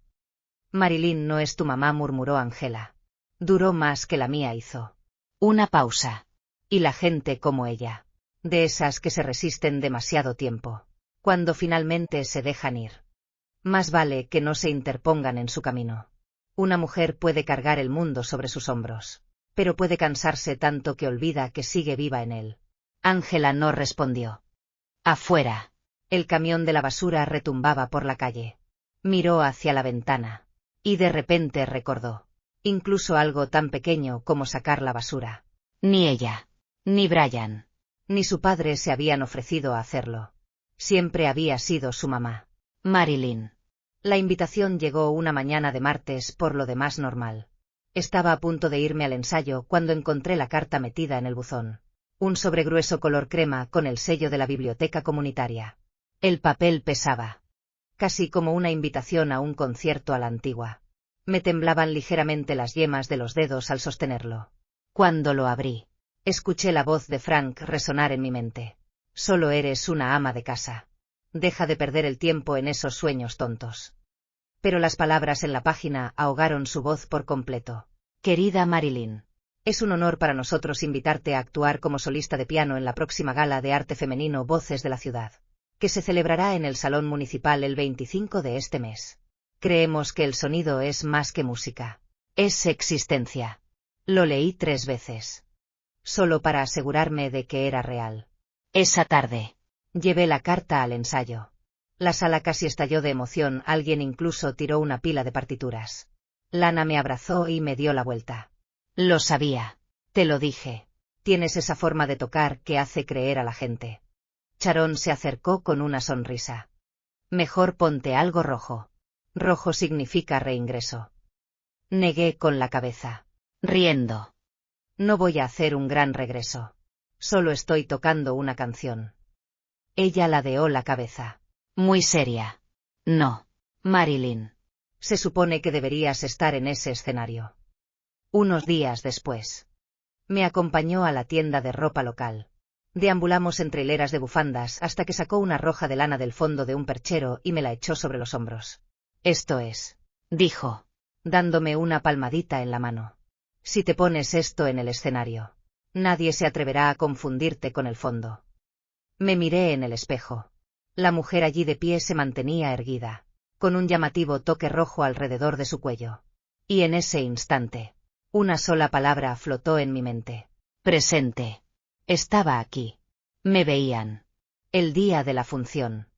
Marilyn no es tu mamá, murmuró Angela. Duró más que la mía hizo. Una pausa. Y la gente como ella. De esas que se resisten demasiado tiempo. Cuando finalmente se dejan ir. Más vale que no se interpongan en su camino. Una mujer puede cargar el mundo sobre sus hombros, pero puede cansarse tanto que olvida que sigue viva en él. Angela no respondió. Afuera. El camión de la basura retumbaba por la calle. Miró hacia la ventana. Y de repente recordó. Incluso algo tan pequeño como sacar la basura. Ni ella, ni Brian, ni su padre se habían ofrecido a hacerlo. Siempre había sido su mamá, Marilyn. La invitación llegó una mañana de martes, por lo demás normal. Estaba a punto de irme al ensayo cuando encontré la carta metida en el buzón. Un sobregrueso color crema con el sello de la biblioteca comunitaria. El papel pesaba. Casi como una invitación a un concierto a la antigua. Me temblaban ligeramente las yemas de los dedos al sostenerlo. Cuando lo abrí, escuché la voz de Frank resonar en mi mente. Solo eres una ama de casa. Deja de perder el tiempo en esos sueños tontos. Pero las palabras en la página ahogaron su voz por completo. Querida Marilyn, Es un honor para nosotros invitarte a actuar como solista de piano en la próxima gala de arte femenino Voces de la Ciudad, que se celebrará en el Salón Municipal el 25 de este mes. Creemos que el sonido es más que música. Es existencia. Lo leí 3 veces. Solo para asegurarme de que era real. Esa tarde. Llevé la carta al ensayo. La sala casi estalló de emoción, alguien incluso tiró una pila de partituras. Lana me abrazó y me dio la vuelta. Lo sabía. Te lo dije. Tienes esa forma de tocar que hace creer a la gente. Sharon se acercó con una sonrisa. Mejor ponte algo rojo. Rojo significa reingreso. Negué con la cabeza. Riendo. No voy a hacer un gran regreso. Solo estoy tocando una canción. Ella ladeó la cabeza. Muy seria. No. Marilyn. Se supone que deberías estar en ese escenario. Unos días después. Me acompañó a la tienda de ropa local. Deambulamos entre hileras de bufandas hasta que sacó una roja de lana del fondo de un perchero y me la echó sobre los hombros. Esto es, dijo, dándome una palmadita en la mano. Si te pones esto en el escenario, nadie se atreverá a confundirte con el fondo. Me miré en el espejo. La mujer allí de pie se mantenía erguida, con un llamativo toque rojo alrededor de su cuello. Y en ese instante, una sola palabra flotó en mi mente. Presente. Estaba aquí. Me veían. El día de la función.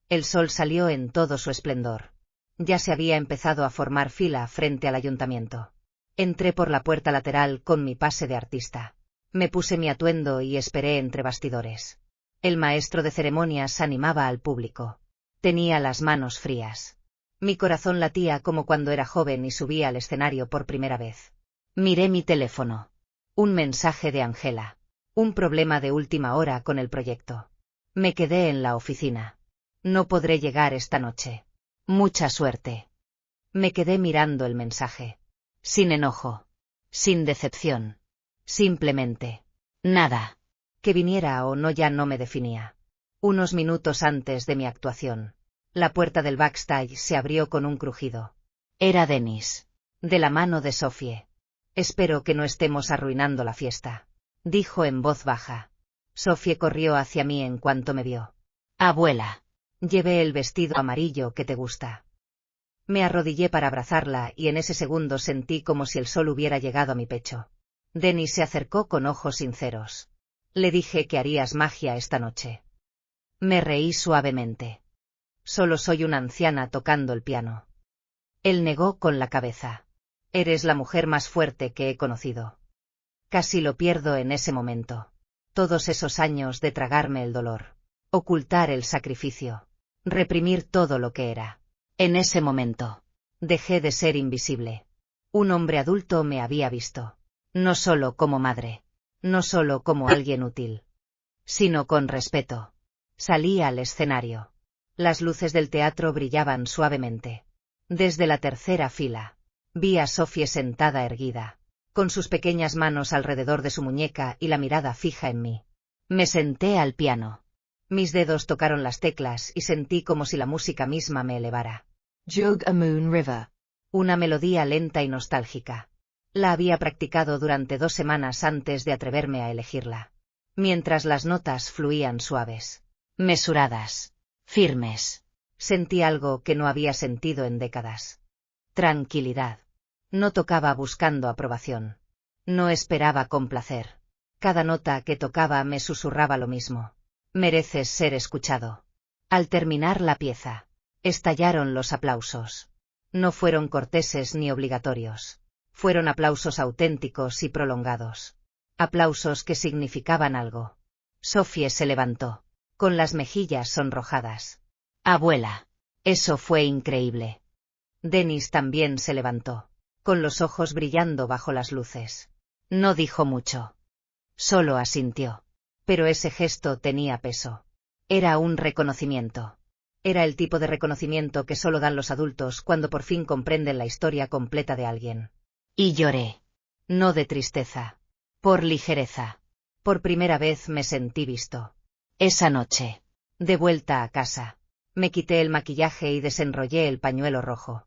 El sol salió en todo su esplendor. Ya se había empezado a formar fila frente al ayuntamiento. Entré por la puerta lateral con mi pase de artista. Me puse mi atuendo y esperé entre bastidores. El maestro de ceremonias animaba al público. Tenía las manos frías. Mi corazón latía como cuando era joven y subía al escenario por primera vez. Miré mi teléfono. Un mensaje de Angela. Un problema de última hora con el proyecto. Me quedé en la oficina. No podré llegar esta noche. Mucha suerte. Me quedé mirando el mensaje. Sin enojo. Sin decepción. Simplemente. Nada. Que viniera o no ya no me definía. Unos minutos antes de mi actuación, la puerta del backstage se abrió con un crujido. Era Dennis. De la mano de Sophie. Espero que no estemos arruinando la fiesta, dijo en voz baja. Sophie corrió hacia mí en cuanto me vio. Abuela. Llevé el vestido amarillo que te gusta. Me arrodillé para abrazarla y en ese segundo sentí como si el sol hubiera llegado a mi pecho. Dennis se acercó con ojos sinceros. Le dije que harías magia esta noche. Me reí suavemente. Solo soy una anciana tocando el piano. Él negó con la cabeza. Eres la mujer más fuerte que he conocido. Casi lo pierdo en ese momento. Todos esos años de tragarme el dolor. Ocultar el sacrificio. Reprimir todo lo que era. En ese momento, dejé de ser invisible. Un hombre adulto me había visto. No solo como madre. No solo como alguien útil. Sino con respeto. Salí al escenario. Las luces del teatro brillaban suavemente. Desde la tercera fila, vi a Sophie sentada erguida, con sus pequeñas manos alrededor de su muñeca y la mirada fija en mí. Me senté al piano. Mis dedos tocaron las teclas y sentí como si la música misma me elevara. Jug a Moon River. Una melodía lenta y nostálgica. La había practicado durante 2 semanas antes de atreverme a elegirla. Mientras las notas fluían suaves. Mesuradas. Firmes. Sentí algo que no había sentido en décadas. Tranquilidad. No tocaba buscando aprobación. No esperaba complacer. Cada nota que tocaba me susurraba lo mismo. Mereces ser escuchado. Al terminar la pieza, estallaron los aplausos. No fueron corteses ni obligatorios. Fueron aplausos auténticos y prolongados. Aplausos que significaban algo. Sophie se levantó, con las mejillas sonrojadas. Abuela. Eso fue increíble. Dennis también se levantó, con los ojos brillando bajo las luces. No dijo mucho. Solo asintió. Pero ese gesto tenía peso. Era un reconocimiento. Era el tipo de reconocimiento que solo dan los adultos cuando por fin comprenden la historia completa de alguien. Y lloré. No de tristeza. Por ligereza. Por primera vez me sentí visto. Esa noche, de vuelta a casa, me quité el maquillaje y desenrollé el pañuelo rojo.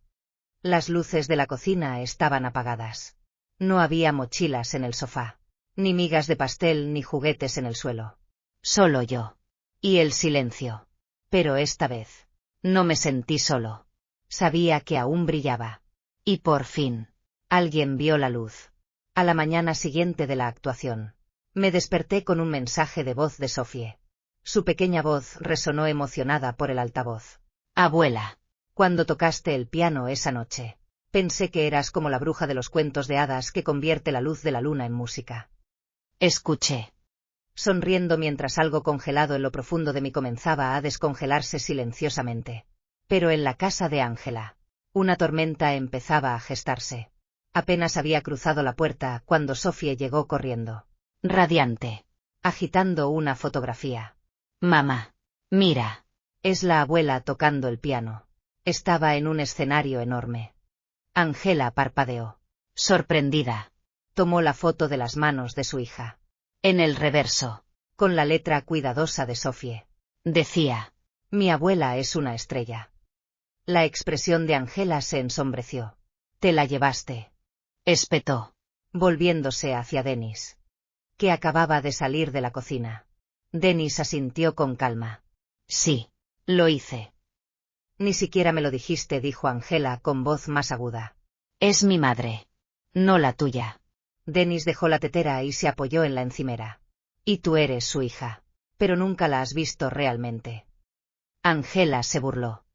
Las luces de la cocina estaban apagadas. No había mochilas en el sofá, ni migas de pastel ni juguetes en el suelo. Solo yo. Y el silencio. Pero esta vez, no me sentí solo. Sabía que aún brillaba. Y por fin, alguien vio la luz. A la mañana siguiente de la actuación, me desperté con un mensaje de voz de Sophie. Su pequeña voz resonó emocionada por el altavoz. Abuela. Cuando tocaste el piano esa noche, pensé que eras como la bruja de los cuentos de hadas que convierte la luz de la luna en música. Escuché. Sonriendo mientras algo congelado en lo profundo de mí comenzaba a descongelarse silenciosamente. Pero en la casa de Ángela, una tormenta empezaba a gestarse. Apenas había cruzado la puerta cuando Sophie llegó corriendo. Radiante. Agitando una fotografía. Mamá. Mira. Es la abuela tocando el piano. Estaba en un escenario enorme. Ángela parpadeó. Sorprendida. Tomó la foto de las manos de su hija. En el reverso. Con la letra cuidadosa de Sophie. Decía. Mi abuela es una estrella. La expresión de Ángela se ensombreció. Te la llevaste. Espetó. Volviéndose hacia Denis, que acababa de salir de la cocina. Denis asintió con calma. Sí. Lo hice. Ni siquiera me lo dijiste, dijo Ángela con voz más aguda. Es mi madre. No la tuya. Denis dejó la tetera y se apoyó en la encimera. Y tú eres su hija. Pero nunca la has visto realmente. Ángela se burló.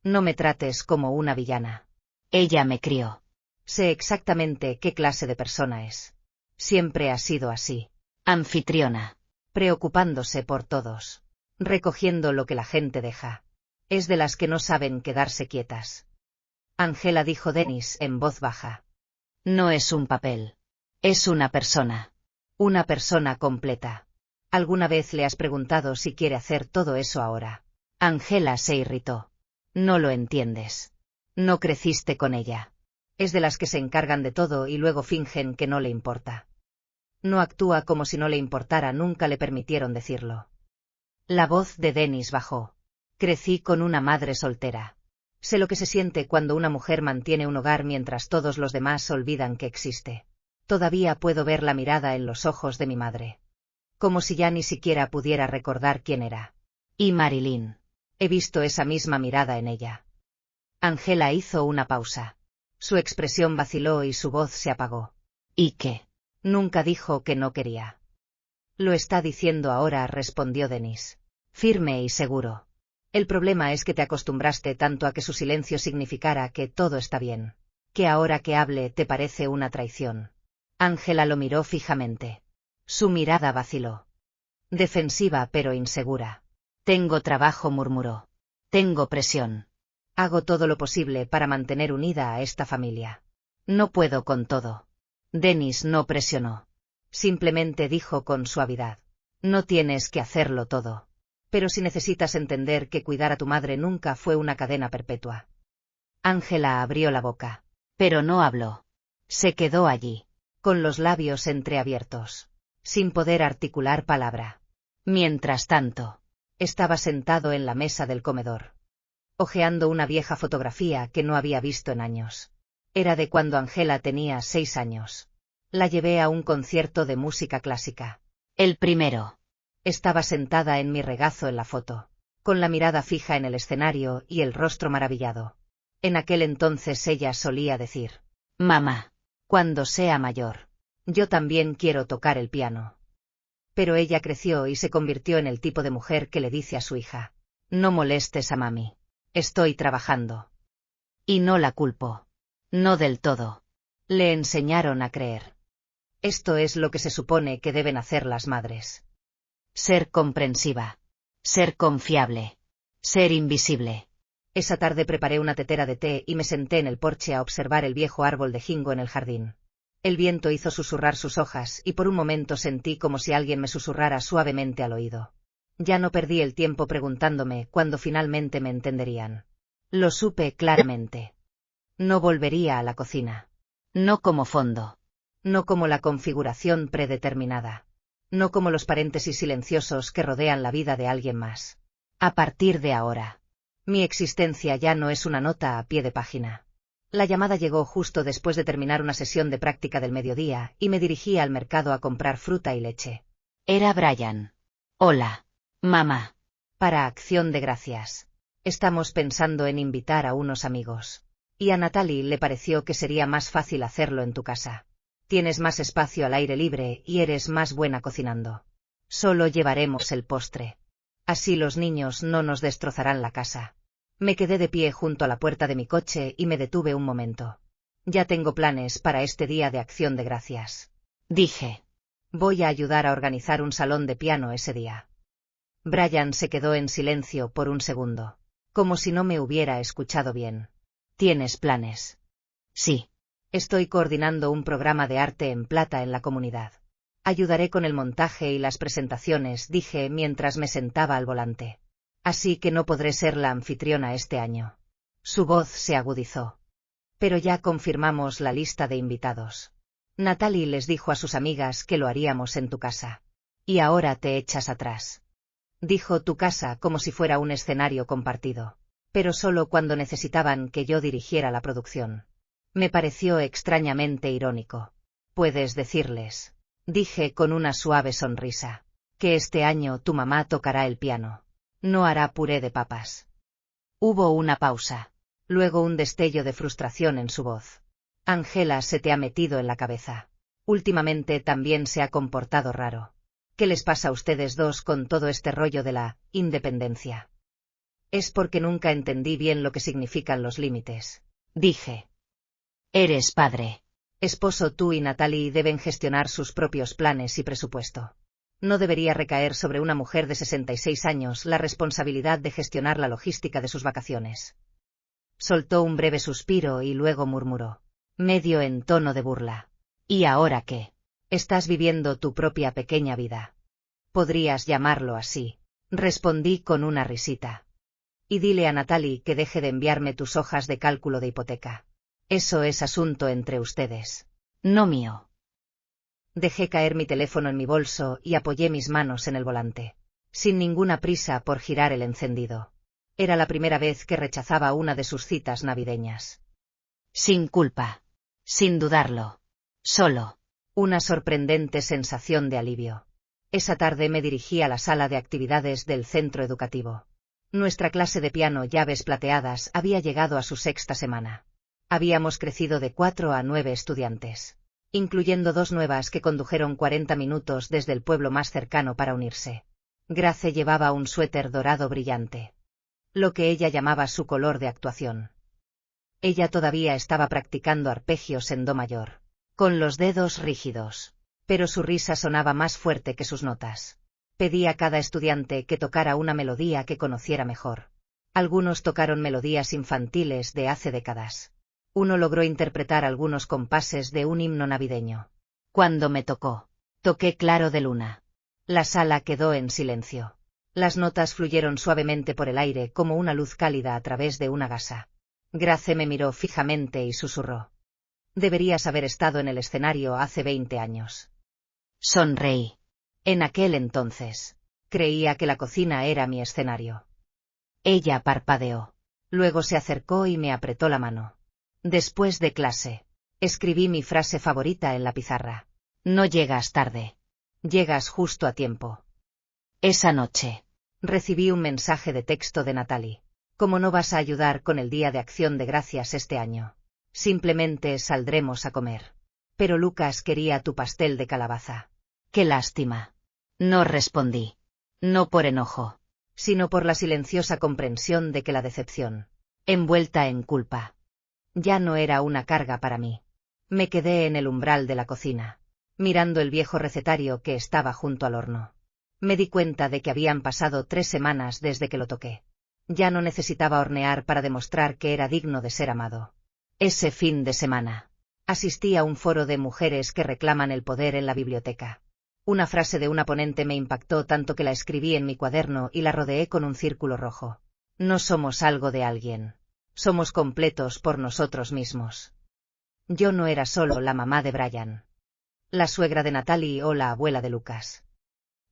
No me trates como una villana. Ella me crió. Sé exactamente qué clase de persona es. Siempre ha sido así. Anfitriona. Preocupándose por todos. Recogiendo lo que la gente deja. Es de las que no saben quedarse quietas. Ángela, dijo Denis en voz baja. No es un papel. Es una persona. Una persona completa. ¿Alguna vez le has preguntado si quiere hacer todo eso ahora? Ángela se irritó. No lo entiendes. No creciste con ella. Es de las que se encargan de todo y luego fingen que no le importa. No actúa como si no le importara, nunca le permitieron decirlo. La voz de Denis bajó. Crecí con una madre soltera. Sé lo que se siente cuando una mujer mantiene un hogar mientras todos los demás olvidan que existe. Todavía puedo ver la mirada en los ojos de mi madre. Como si ya ni siquiera pudiera recordar quién era. Y Marilyn. He visto esa misma mirada en ella. Ángela hizo una pausa. Su expresión vaciló y su voz se apagó. ¿Y qué? Nunca dijo que no quería. Lo está diciendo ahora, respondió Denis. Firme y seguro. El problema es que te acostumbraste tanto a que su silencio significara que todo está bien, que ahora que hable te parece una traición. Ángela lo miró fijamente. Su mirada vaciló. Defensiva pero insegura. Tengo trabajo, murmuró. Tengo presión. Hago todo lo posible para mantener unida a esta familia. No puedo con todo. Denis no presionó. Simplemente dijo con suavidad. No tienes que hacerlo todo. Pero si necesitas entender que cuidar a tu madre nunca fue una cadena perpetua. Ángela abrió la boca. Pero no habló. Se quedó allí, con los labios entreabiertos, sin poder articular palabra. Mientras tanto, estaba sentado en la mesa del comedor, hojeando una vieja fotografía que no había visto en años. Era de cuando Ángela tenía 6 años. La llevé a un concierto de música clásica. El primero. Estaba sentada en mi regazo en la foto, con la mirada fija en el escenario y el rostro maravillado. En aquel entonces ella solía decir: Mamá, cuando sea mayor, yo también quiero tocar el piano. Pero ella creció y se convirtió en el tipo de mujer que le dice a su hija: no molestes a mami. Estoy trabajando. Y no la culpo. No del todo. Le enseñaron a creer. Esto es lo que se supone que deben hacer las madres. Ser comprensiva. Ser confiable. Ser invisible. Esa tarde preparé una tetera de té y me senté en el porche a observar el viejo árbol de jingo en el jardín. El viento hizo susurrar sus hojas y por un momento sentí como si alguien me susurrara suavemente al oído. Ya no perdí el tiempo preguntándome cuándo finalmente me entenderían. Lo supe claramente. No volvería a la cocina. No como fondo. No como la configuración predeterminada. No como los paréntesis silenciosos que rodean la vida de alguien más. A partir de ahora, mi existencia ya no es una nota a pie de página. La llamada llegó justo después de terminar una sesión de práctica del mediodía, y me dirigí al mercado a comprar fruta y leche. Era Brian. Hola, mamá. Para Acción de Gracias. Estamos pensando en invitar a unos amigos. Y a Natalie le pareció que sería más fácil hacerlo en tu casa. Tienes más espacio al aire libre y eres más buena cocinando. Solo llevaremos el postre. Así los niños no nos destrozarán la casa. Me quedé de pie junto a la puerta de mi coche y me detuve un momento. Ya tengo planes para este día de Acción de Gracias. Dije. Voy a ayudar a organizar un salón de piano ese día. Brian se quedó en silencio por un segundo, como si no me hubiera escuchado bien. ¿Tienes planes? Sí. Estoy coordinando un programa de arte en plata en la comunidad. Ayudaré con el montaje y las presentaciones, dije mientras me sentaba al volante. Así que no podré ser la anfitriona este año. Su voz se agudizó. Pero ya confirmamos la lista de invitados. Natalie les dijo a sus amigas que lo haríamos en tu casa. Y ahora te echas atrás. Dijo tu casa como si fuera un escenario compartido. Pero solo cuando necesitaban que yo dirigiera la producción. Me pareció extrañamente irónico. Puedes decirles, dije con una suave sonrisa, que este año tu mamá tocará el piano. No hará puré de papas. Hubo una pausa. Luego un destello de frustración en su voz. Angela se te ha metido en la cabeza. Últimamente también se ha comportado raro. ¿Qué les pasa a ustedes dos con todo este rollo de la independencia? Es porque nunca entendí bien lo que significan los límites. Dije. Eres padre. Esposo, tú y Natalie deben gestionar sus propios planes y presupuesto. No debería recaer sobre una mujer de 66 años la responsabilidad de gestionar la logística de sus vacaciones. Soltó un breve suspiro y luego murmuró, medio en tono de burla. ¿Y ahora qué? Estás viviendo tu propia pequeña vida. Podrías llamarlo así. Respondí con una risita. Y dile a Natalie que deje de enviarme tus hojas de cálculo de hipoteca. Eso es asunto entre ustedes. No mío. Dejé caer mi teléfono en mi bolso y apoyé mis manos en el volante. Sin ninguna prisa por girar el encendido. Era la primera vez que rechazaba una de sus citas navideñas. Sin culpa. Sin dudarlo. Solo. Una sorprendente sensación de alivio. Esa tarde me dirigí a la sala de actividades del centro educativo. Nuestra clase de piano Llaves Plateadas había llegado a su 6ª semana. Habíamos crecido de 4 a 9 estudiantes, incluyendo 2 nuevas que condujeron 40 minutos desde el pueblo más cercano para unirse. Grace llevaba un suéter dorado brillante. Lo que ella llamaba su color de actuación. Ella todavía estaba practicando arpegios en do mayor, con los dedos rígidos, pero su risa sonaba más fuerte que sus notas. Pedí a cada estudiante que tocara una melodía que conociera mejor. Algunos tocaron melodías infantiles de hace décadas. Uno logró interpretar algunos compases de un himno navideño. Cuando me tocó, toqué Claro de Luna. La sala quedó en silencio. Las notas fluyeron suavemente por el aire como una luz cálida a través de una gasa. Grace me miró fijamente y susurró. Deberías haber estado en el escenario hace 20 años. Sonreí. En aquel entonces, creía que la cocina era mi escenario. Ella parpadeó. Luego se acercó y me apretó la mano. Después de clase, escribí mi frase favorita en la pizarra. No llegas tarde. Llegas justo a tiempo. Esa noche, recibí un mensaje de texto de Natalie. ¿Cómo no vas a ayudar con el Día de Acción de Gracias este año? Simplemente saldremos a comer. Pero Lucas quería tu pastel de calabaza. Qué lástima. No respondí. No por enojo, sino por la silenciosa comprensión de que la decepción, envuelta en culpa, ya no era una carga para mí. Me quedé en el umbral de la cocina, mirando el viejo recetario que estaba junto al horno. Me di cuenta de que habían pasado 3 semanas desde que lo toqué. Ya no necesitaba hornear para demostrar que era digno de ser amado. Ese fin de semana, asistí a un foro de mujeres que reclaman el poder en la biblioteca. Una frase de una ponente me impactó tanto que la escribí en mi cuaderno y la rodeé con un círculo rojo. No somos algo de alguien. Somos completos por nosotros mismos. Yo no era solo la mamá de Brian, la suegra de Natalie o la abuela de Lucas.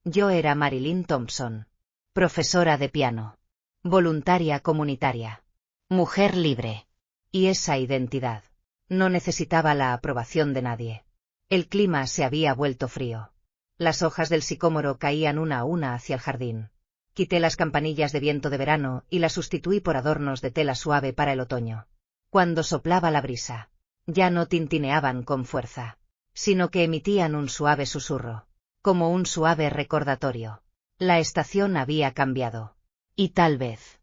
Yo era Marilyn Thompson, profesora de piano, voluntaria comunitaria, mujer libre. Y esa identidad. No necesitaba la aprobación de nadie. El clima se había vuelto frío. Las hojas del sicómoro caían una a una hacia el jardín. Quité las campanillas de viento de verano y las sustituí por adornos de tela suave para el otoño. Cuando soplaba la brisa, ya no tintineaban con fuerza, sino que emitían un suave susurro, como un suave recordatorio. La estación había cambiado. Y tal vez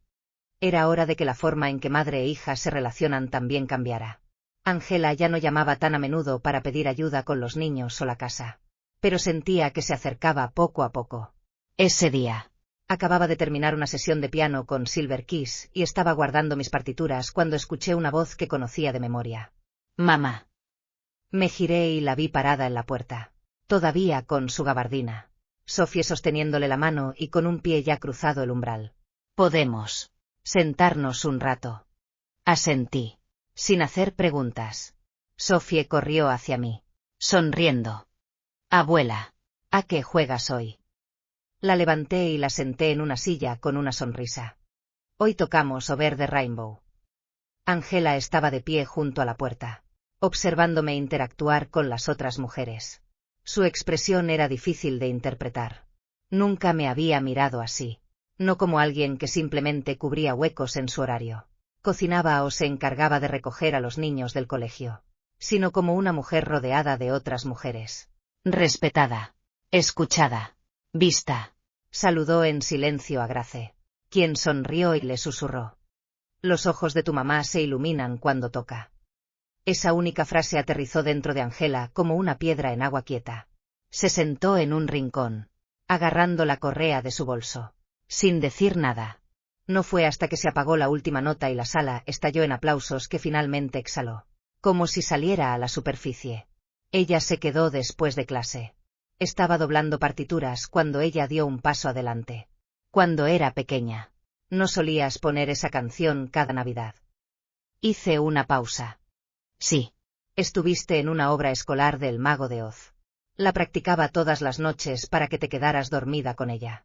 era hora de que la forma en que madre e hija se relacionan también cambiara. Ángela ya no llamaba tan a menudo para pedir ayuda con los niños o la casa, pero sentía que se acercaba poco a poco. Ese día acababa de terminar una sesión de piano con Silver Keys y estaba guardando mis partituras cuando escuché una voz que conocía de memoria. «Mamá». Me giré y la vi parada en la puerta, todavía con su gabardina, Sophie sosteniéndole la mano y con un pie ya cruzado el umbral. «¿Podemos sentarnos un rato?». Asentí, sin hacer preguntas. Sophie corrió hacia mí, sonriendo. «Abuela, ¿a qué juegas hoy?». La levanté y la senté en una silla con una sonrisa. «Hoy tocamos Over the Rainbow». Ángela estaba de pie junto a la puerta, observándome interactuar con las otras mujeres. Su expresión era difícil de interpretar. Nunca me había mirado así. No como alguien que simplemente cubría huecos en su horario, cocinaba o se encargaba de recoger a los niños del colegio, sino como una mujer rodeada de otras mujeres. «Respetada, escuchada, vista», saludó en silencio a Grace, quien sonrió y le susurró. «Los ojos de tu mamá se iluminan cuando toca». Esa única frase aterrizó dentro de Ángela como una piedra en agua quieta. Se sentó en un rincón, agarrando la correa de su bolso, sin decir nada. No fue hasta que se apagó la última nota y la sala estalló en aplausos que finalmente exhaló, como si saliera a la superficie. Ella se quedó después de clase. Estaba doblando partituras cuando ella dio un paso adelante. Cuando era pequeña, no solías poner esa canción cada Navidad. Hice una pausa. Sí. Estuviste en una obra escolar del Mago de Oz. La practicaba todas las noches para que te quedaras dormida con ella.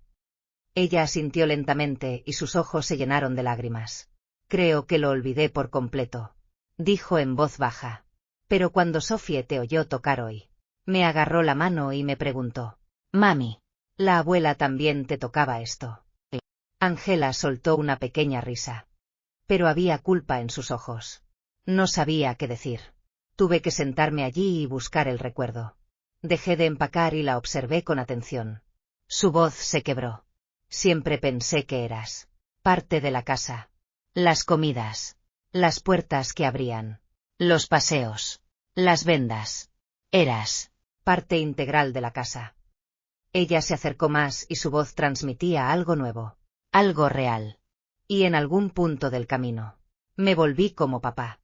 Ella asintió lentamente y sus ojos se llenaron de lágrimas. «Creo que lo olvidé por completo», dijo en voz baja. «Pero cuando Sophie te oyó tocar hoy, me agarró la mano y me preguntó, «Mami, ¿la abuela también te tocaba esto?». Ángela soltó una pequeña risa. Pero había culpa en sus ojos. No sabía qué decir. Tuve que sentarme allí y buscar el recuerdo. Dejé de empacar y la observé con atención. Su voz se quebró. «Siempre pensé que eras parte de la casa. Las comidas, las puertas que abrían, los paseos, las vendas. Eras parte integral de la casa». Ella se acercó más y su voz transmitía algo nuevo, algo real. Y en algún punto del camino, me volví como papá.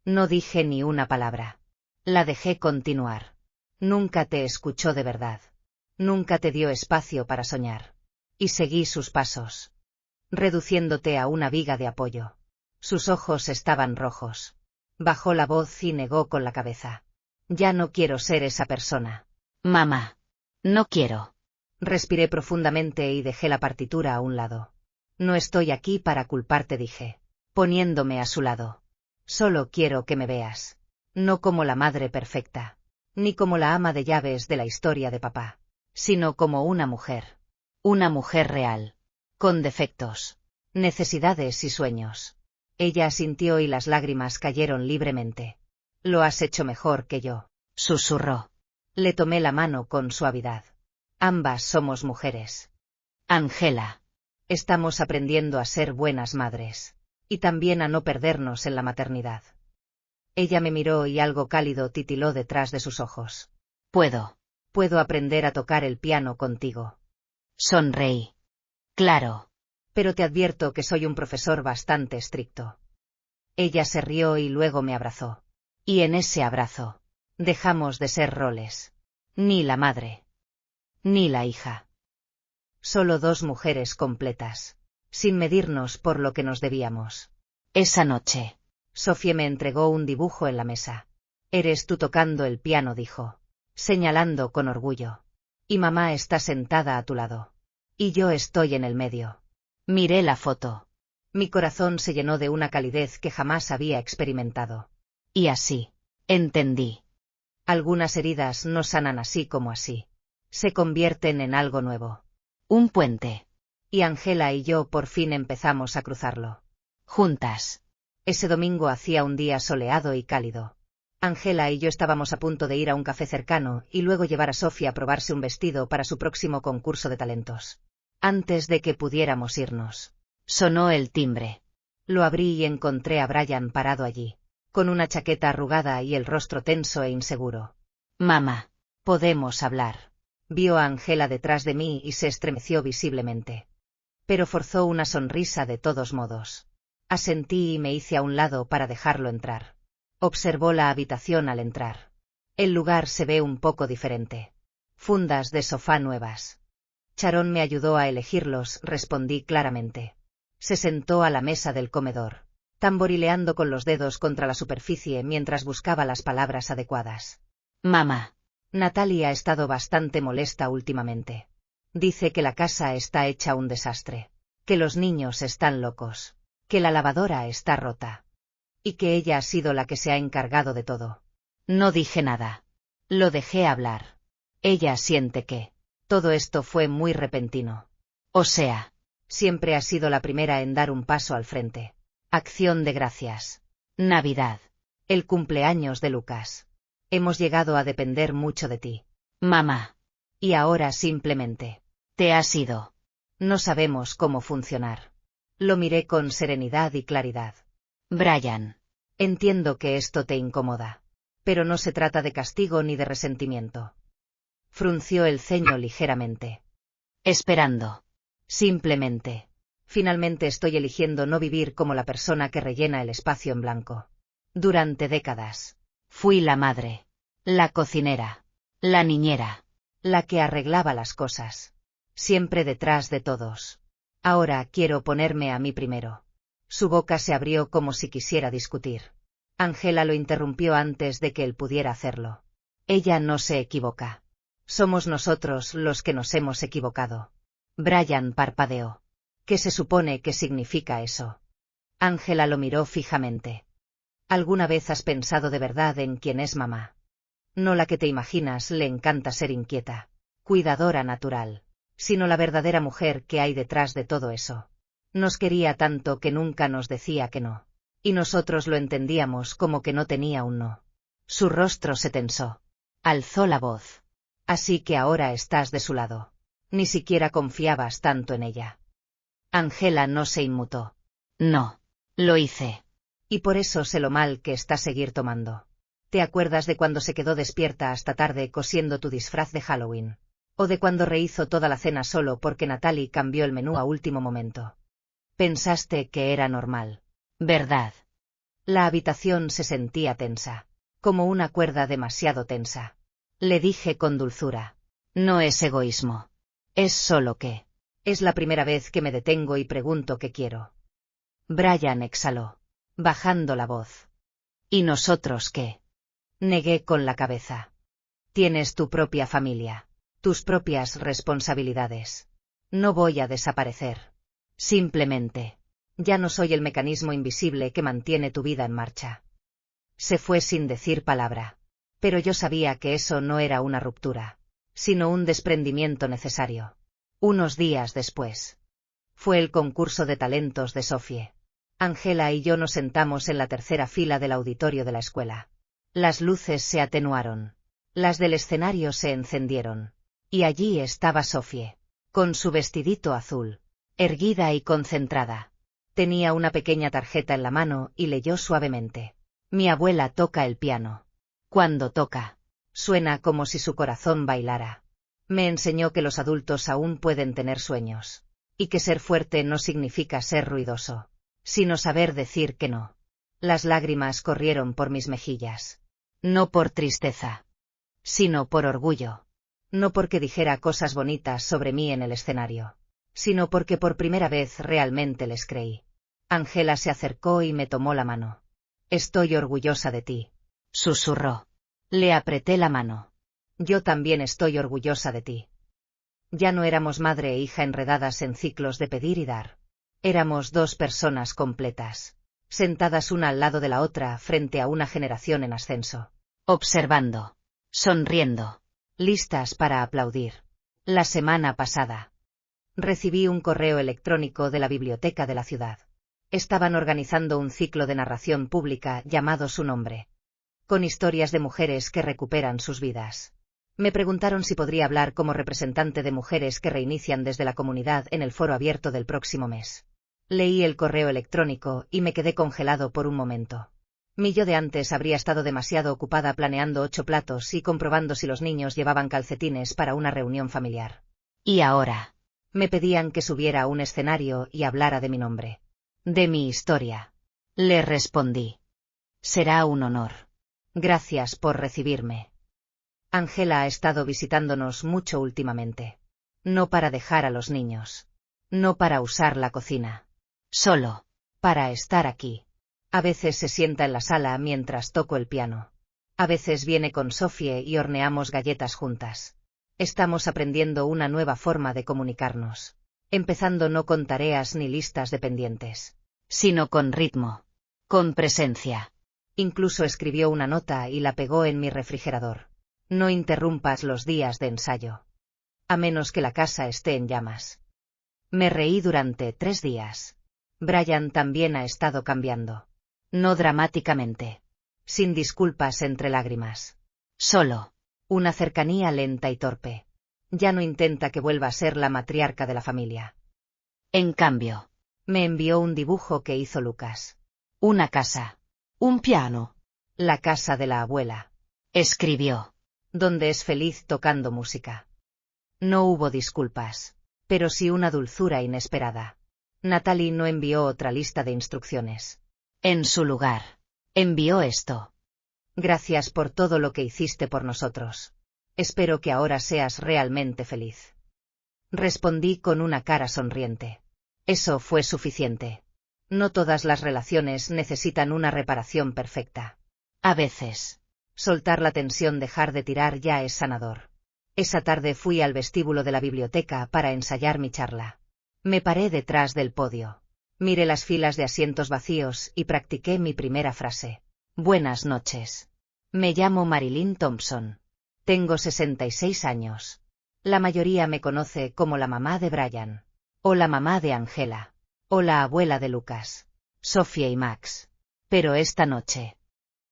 No dije ni una palabra. La dejé continuar. Nunca te escuchó de verdad. Nunca te dio espacio para soñar. Y seguí sus pasos, reduciéndote a una viga de apoyo. Sus ojos estaban rojos. Bajó la voz y negó con la cabeza. «Ya no quiero ser esa persona». «Mamá, no quiero». Respiré profundamente y dejé la partitura a un lado. «No estoy aquí para culparte», dije, poniéndome a su lado. «Solo quiero que me veas. No como la madre perfecta, ni como la ama de llaves de la historia de papá, sino como una mujer. Una mujer real, con defectos, necesidades y sueños». Ella asintió y las lágrimas cayeron libremente. «Lo has hecho mejor que yo», susurró. Le tomé la mano con suavidad. «Ambas somos mujeres. Ángela. Estamos aprendiendo a ser buenas madres. Y también a no perdernos en la maternidad». Ella me miró y algo cálido titiló detrás de sus ojos. Puedo aprender a tocar el piano contigo». Sonreí. «Claro. Pero te advierto que soy un profesor bastante estricto». Ella se rió y luego me abrazó. Y en ese abrazo, dejamos de ser roles. Ni la madre, ni la hija. Solo dos mujeres completas, sin medirnos por lo que nos debíamos. Esa noche, Sophie me entregó un dibujo en la mesa. «Eres tú tocando el piano», dijo, señalando con orgullo. «Y mamá está sentada a tu lado. Y yo estoy en el medio». Miré la foto. Mi corazón se llenó de una calidez que jamás había experimentado. Y así. Entendí. Algunas heridas no sanan así como así. Se convierten en algo nuevo. Un puente. Y Angela y yo por fin empezamos a cruzarlo. Juntas. Ese domingo hacía un día soleado y cálido. Angela y yo estábamos a punto de ir a un café cercano y luego llevar a Sofía a probarse un vestido para su próximo concurso de talentos. Antes de que pudiéramos irnos. Sonó el timbre. Lo abrí y encontré a Brian parado allí, con una chaqueta arrugada y el rostro tenso e inseguro. Mamá, podemos hablar. Vio a Angela detrás de mí y se estremeció visiblemente. Pero forzó una sonrisa de todos modos. Asentí y me hice a un lado para dejarlo entrar. Observó la habitación al entrar. El lugar se ve un poco diferente. Fundas de sofá nuevas. Sharon me ayudó a elegirlos, respondí claramente. Se sentó a la mesa del comedor, tamborileando con los dedos contra la superficie mientras buscaba las palabras adecuadas. Mamá. Natalie ha estado bastante molesta últimamente. Dice que la casa está hecha un desastre, que los niños están locos, que la lavadora está rota. Y que ella ha sido la que se ha encargado de todo. No dije nada. Lo dejé hablar. Ella siente que todo esto fue muy repentino. O sea, siempre ha sido la primera en dar un paso al frente. Acción de gracias. Navidad. El cumpleaños de Lucas. Hemos llegado a depender mucho de ti. Mamá. Y ahora simplemente. Te has ido. No sabemos cómo funcionar. Lo miré con serenidad y claridad. Brian. Entiendo que esto te incomoda. Pero no se trata de castigo ni de resentimiento. Frunció el ceño ligeramente. Esperando. Simplemente. Finalmente estoy eligiendo no vivir como la persona que rellena el espacio en blanco. Durante décadas. Fui la madre. La cocinera. La niñera. La que arreglaba las cosas. Siempre detrás de todos. Ahora quiero ponerme a mí primero. Su boca se abrió como si quisiera discutir. Angela lo interrumpió antes de que él pudiera hacerlo. Ella no se equivoca. Somos nosotros los que nos hemos equivocado. Brian parpadeó. ¿Qué se supone que significa eso? Angela lo miró fijamente. ¿Alguna vez has pensado de verdad en quién es mamá? No la que te imaginas, le encanta ser inquieta, cuidadora natural, sino la verdadera mujer que hay detrás de todo eso. Nos quería tanto que nunca nos decía que no. Y nosotros lo entendíamos como que no tenía un no. Su rostro se tensó. Alzó la voz. Así que ahora estás de su lado. Ni siquiera confiabas tanto en ella. Angela no se inmutó. No. Lo hice. Y por eso sé lo mal que está seguir tomando. ¿Te acuerdas de cuando se quedó despierta hasta tarde cosiendo tu disfraz de Halloween? ¿O de cuando rehizo toda la cena solo porque Natalie cambió el menú a último momento? Pensaste que era normal. ¿Verdad? La habitación se sentía tensa. Como una cuerda demasiado tensa. Le dije con dulzura. No es egoísmo. Es solo que. Es la primera vez que me detengo y pregunto qué quiero. Brian exhaló, bajando la voz. ¿Y nosotros qué? Negué con la cabeza. Tienes tu propia familia. Tus propias responsabilidades. No voy a desaparecer. Simplemente. Ya no soy el mecanismo invisible que mantiene tu vida en marcha. Se fue sin decir palabra. Pero yo sabía que eso no era una ruptura, sino un desprendimiento necesario. Unos días después. Fue el concurso de talentos de Sofie. Angela y yo nos sentamos en la tercera fila del auditorio de la escuela. Las luces se atenuaron. Las del escenario se encendieron. Y allí estaba Sofie. Con su vestidito azul. Erguida y concentrada. Tenía una pequeña tarjeta en la mano y leyó suavemente. Mi abuela toca el piano. Cuando toca, suena como si su corazón bailara. Me enseñó que los adultos aún pueden tener sueños. Y que ser fuerte no significa ser ruidoso, sino saber decir que no. Las lágrimas corrieron por mis mejillas. No por tristeza, sino por orgullo. No porque dijera cosas bonitas sobre mí en el escenario, sino porque por primera vez realmente les creí. Angela se acercó y me tomó la mano. Estoy orgullosa de ti, susurró. Le apreté la mano. Yo también estoy orgullosa de ti. Ya no éramos madre e hija enredadas en ciclos de pedir y dar. Éramos dos personas completas, sentadas una al lado de la otra frente a una generación en ascenso. Observando. Sonriendo. Listas para aplaudir. La semana pasada recibí un correo electrónico de la biblioteca de la ciudad. Estaban organizando un ciclo de narración pública llamado Su Nombre, con historias de mujeres que recuperan sus vidas. Me preguntaron si podría hablar como representante de mujeres que reinician desde la comunidad en el foro abierto del próximo mes. Leí el correo electrónico y me quedé congelado por un momento. Mi yo de antes habría estado demasiado ocupada planeando 8 platos y comprobando si los niños llevaban calcetines para una reunión familiar. Y ahora. Me pedían que subiera a un escenario y hablara de mi nombre. De mi historia. Le respondí. Será un honor. Gracias por recibirme. Ángela ha estado visitándonos mucho últimamente. No para dejar a los niños. No para usar la cocina. Solo. Para estar aquí. A veces se sienta en la sala mientras toco el piano. A veces viene con Sofie y horneamos galletas juntas. Estamos aprendiendo una nueva forma de comunicarnos. Empezando no con tareas ni listas de pendientes, sino con ritmo. Con presencia. Incluso escribió una nota y la pegó en mi refrigerador. No interrumpas los días de ensayo. A menos que la casa esté en llamas. Me reí durante 3 días. Brian también ha estado cambiando. No dramáticamente. Sin disculpas entre lágrimas. Solo. Una cercanía lenta y torpe. Ya no intenta que vuelva a ser la matriarca de la familia. En cambio. Me envió un dibujo que hizo Lucas. Una casa. Un piano. La casa de la abuela. Escribió. Donde es feliz tocando música. No hubo disculpas, pero sí una dulzura inesperada. Natalie no envió otra lista de instrucciones. En su lugar, envió esto. Gracias por todo lo que hiciste por nosotros. Espero que ahora seas realmente feliz. Respondí con una cara sonriente. Eso fue suficiente. No todas las relaciones necesitan una reparación perfecta. A veces. Soltar la tensión, dejar de tirar ya es sanador. Esa tarde fui al vestíbulo de la biblioteca para ensayar mi charla. Me paré detrás del podio. Miré las filas de asientos vacíos y practiqué mi primera frase. Buenas noches. Me llamo Marilyn Thompson. Tengo 66 años. La mayoría me conoce como la mamá de Brian. O la mamá de Ángela. O la abuela de Lucas. Sofie y Max. Pero esta noche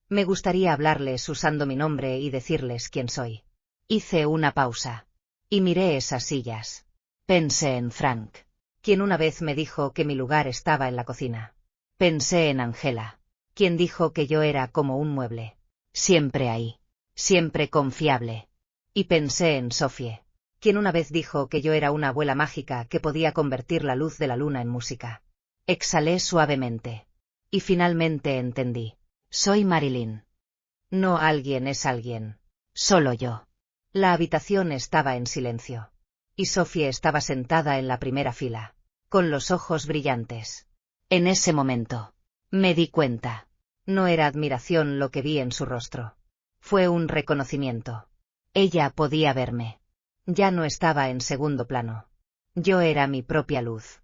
me gustaría hablarles usando mi nombre y decirles quién soy. Hice una pausa. Y miré esas sillas. Pensé en Frank, quien una vez me dijo que mi lugar estaba en la cocina. Pensé en Ángela, quien dijo que yo era como un mueble. Siempre ahí. Siempre confiable. Y pensé en Sofie, quien una vez dijo que yo era una abuela mágica que podía convertir la luz de la luna en música. Exhalé suavemente. Y finalmente entendí. Soy Marilyn. No alguien es alguien. Solo yo. La habitación estaba en silencio. Y Sofie estaba sentada en la primera fila, con los ojos brillantes. En ese momento me di cuenta. No era admiración lo que vi en su rostro. Fue un reconocimiento. Ella podía verme. Ya no estaba en segundo plano. Yo era mi propia luz.